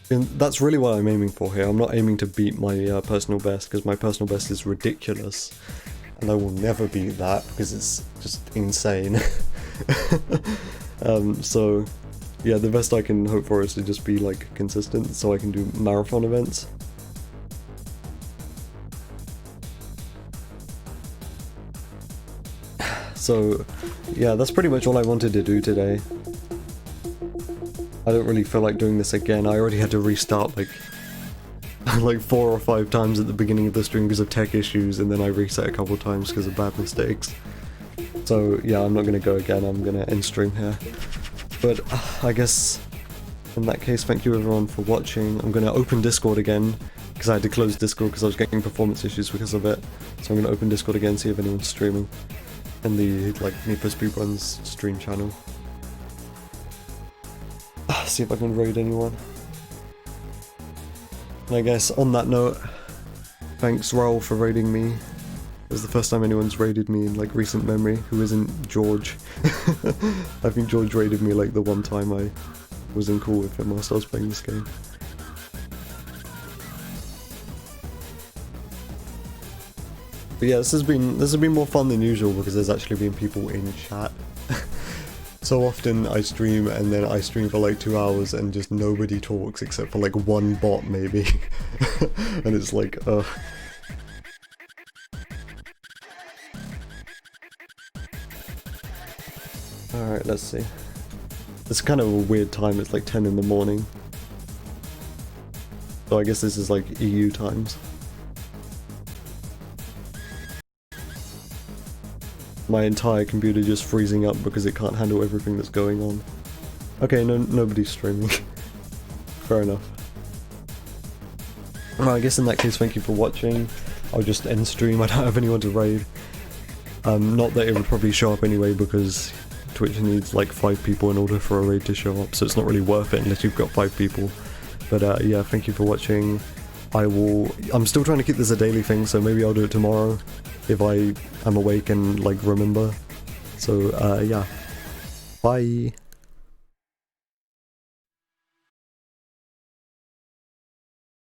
And that's really what I'm aiming for here. I'm not aiming to beat my personal best, because my personal best is ridiculous. And I will never beat that, because it's just insane. So yeah, the best I can hope for is to just be like consistent so I can do marathon events. So yeah, that's pretty much all I wanted to do today. I don't really feel like doing this again. I already had to restart like like 4 or 5 times at the beginning of the stream because of tech issues, and then I reset a couple times because of bad mistakes. So yeah, I'm not gonna go again. I'm gonna end stream here. But I guess in that case, thank you everyone for watching. I'm gonna open Discord again because I had to close Discord because I was getting performance issues because of it. So I'm gonna open Discord again, see if anyone's streaming in the like Need for Speed Runs stream channel. See if I can raid anyone. And I guess on that note, thanks Raul for raiding me. It was the first time anyone's raided me in like recent memory who isn't George. I think George raided me like the one time I wasn't cool with him whilst I was playing this game. But yeah, this has been more fun than usual because there's actually been people in chat. So often I stream and then I stream for like 2 hours and just nobody talks except for like one bot maybe. And it's like, ugh. Alright, let's see. It's kind of a weird time, it's like 10 in the morning. So I guess this is like EU times. My entire computer just freezing up because it can't handle everything that's going on. Okay, nobody's streaming. Fair enough. Well, I guess in that case, thank you for watching. I'll just end stream, I don't have anyone to raid. Not that it would probably show up anyway because Twitch needs like 5 people in order for a raid to show up, so it's not really worth it unless you've got 5 people. But yeah, thank you for watching. I'm still trying to keep this a daily thing, so maybe I'll do it tomorrow if I am awake and like remember. So yeah, bye.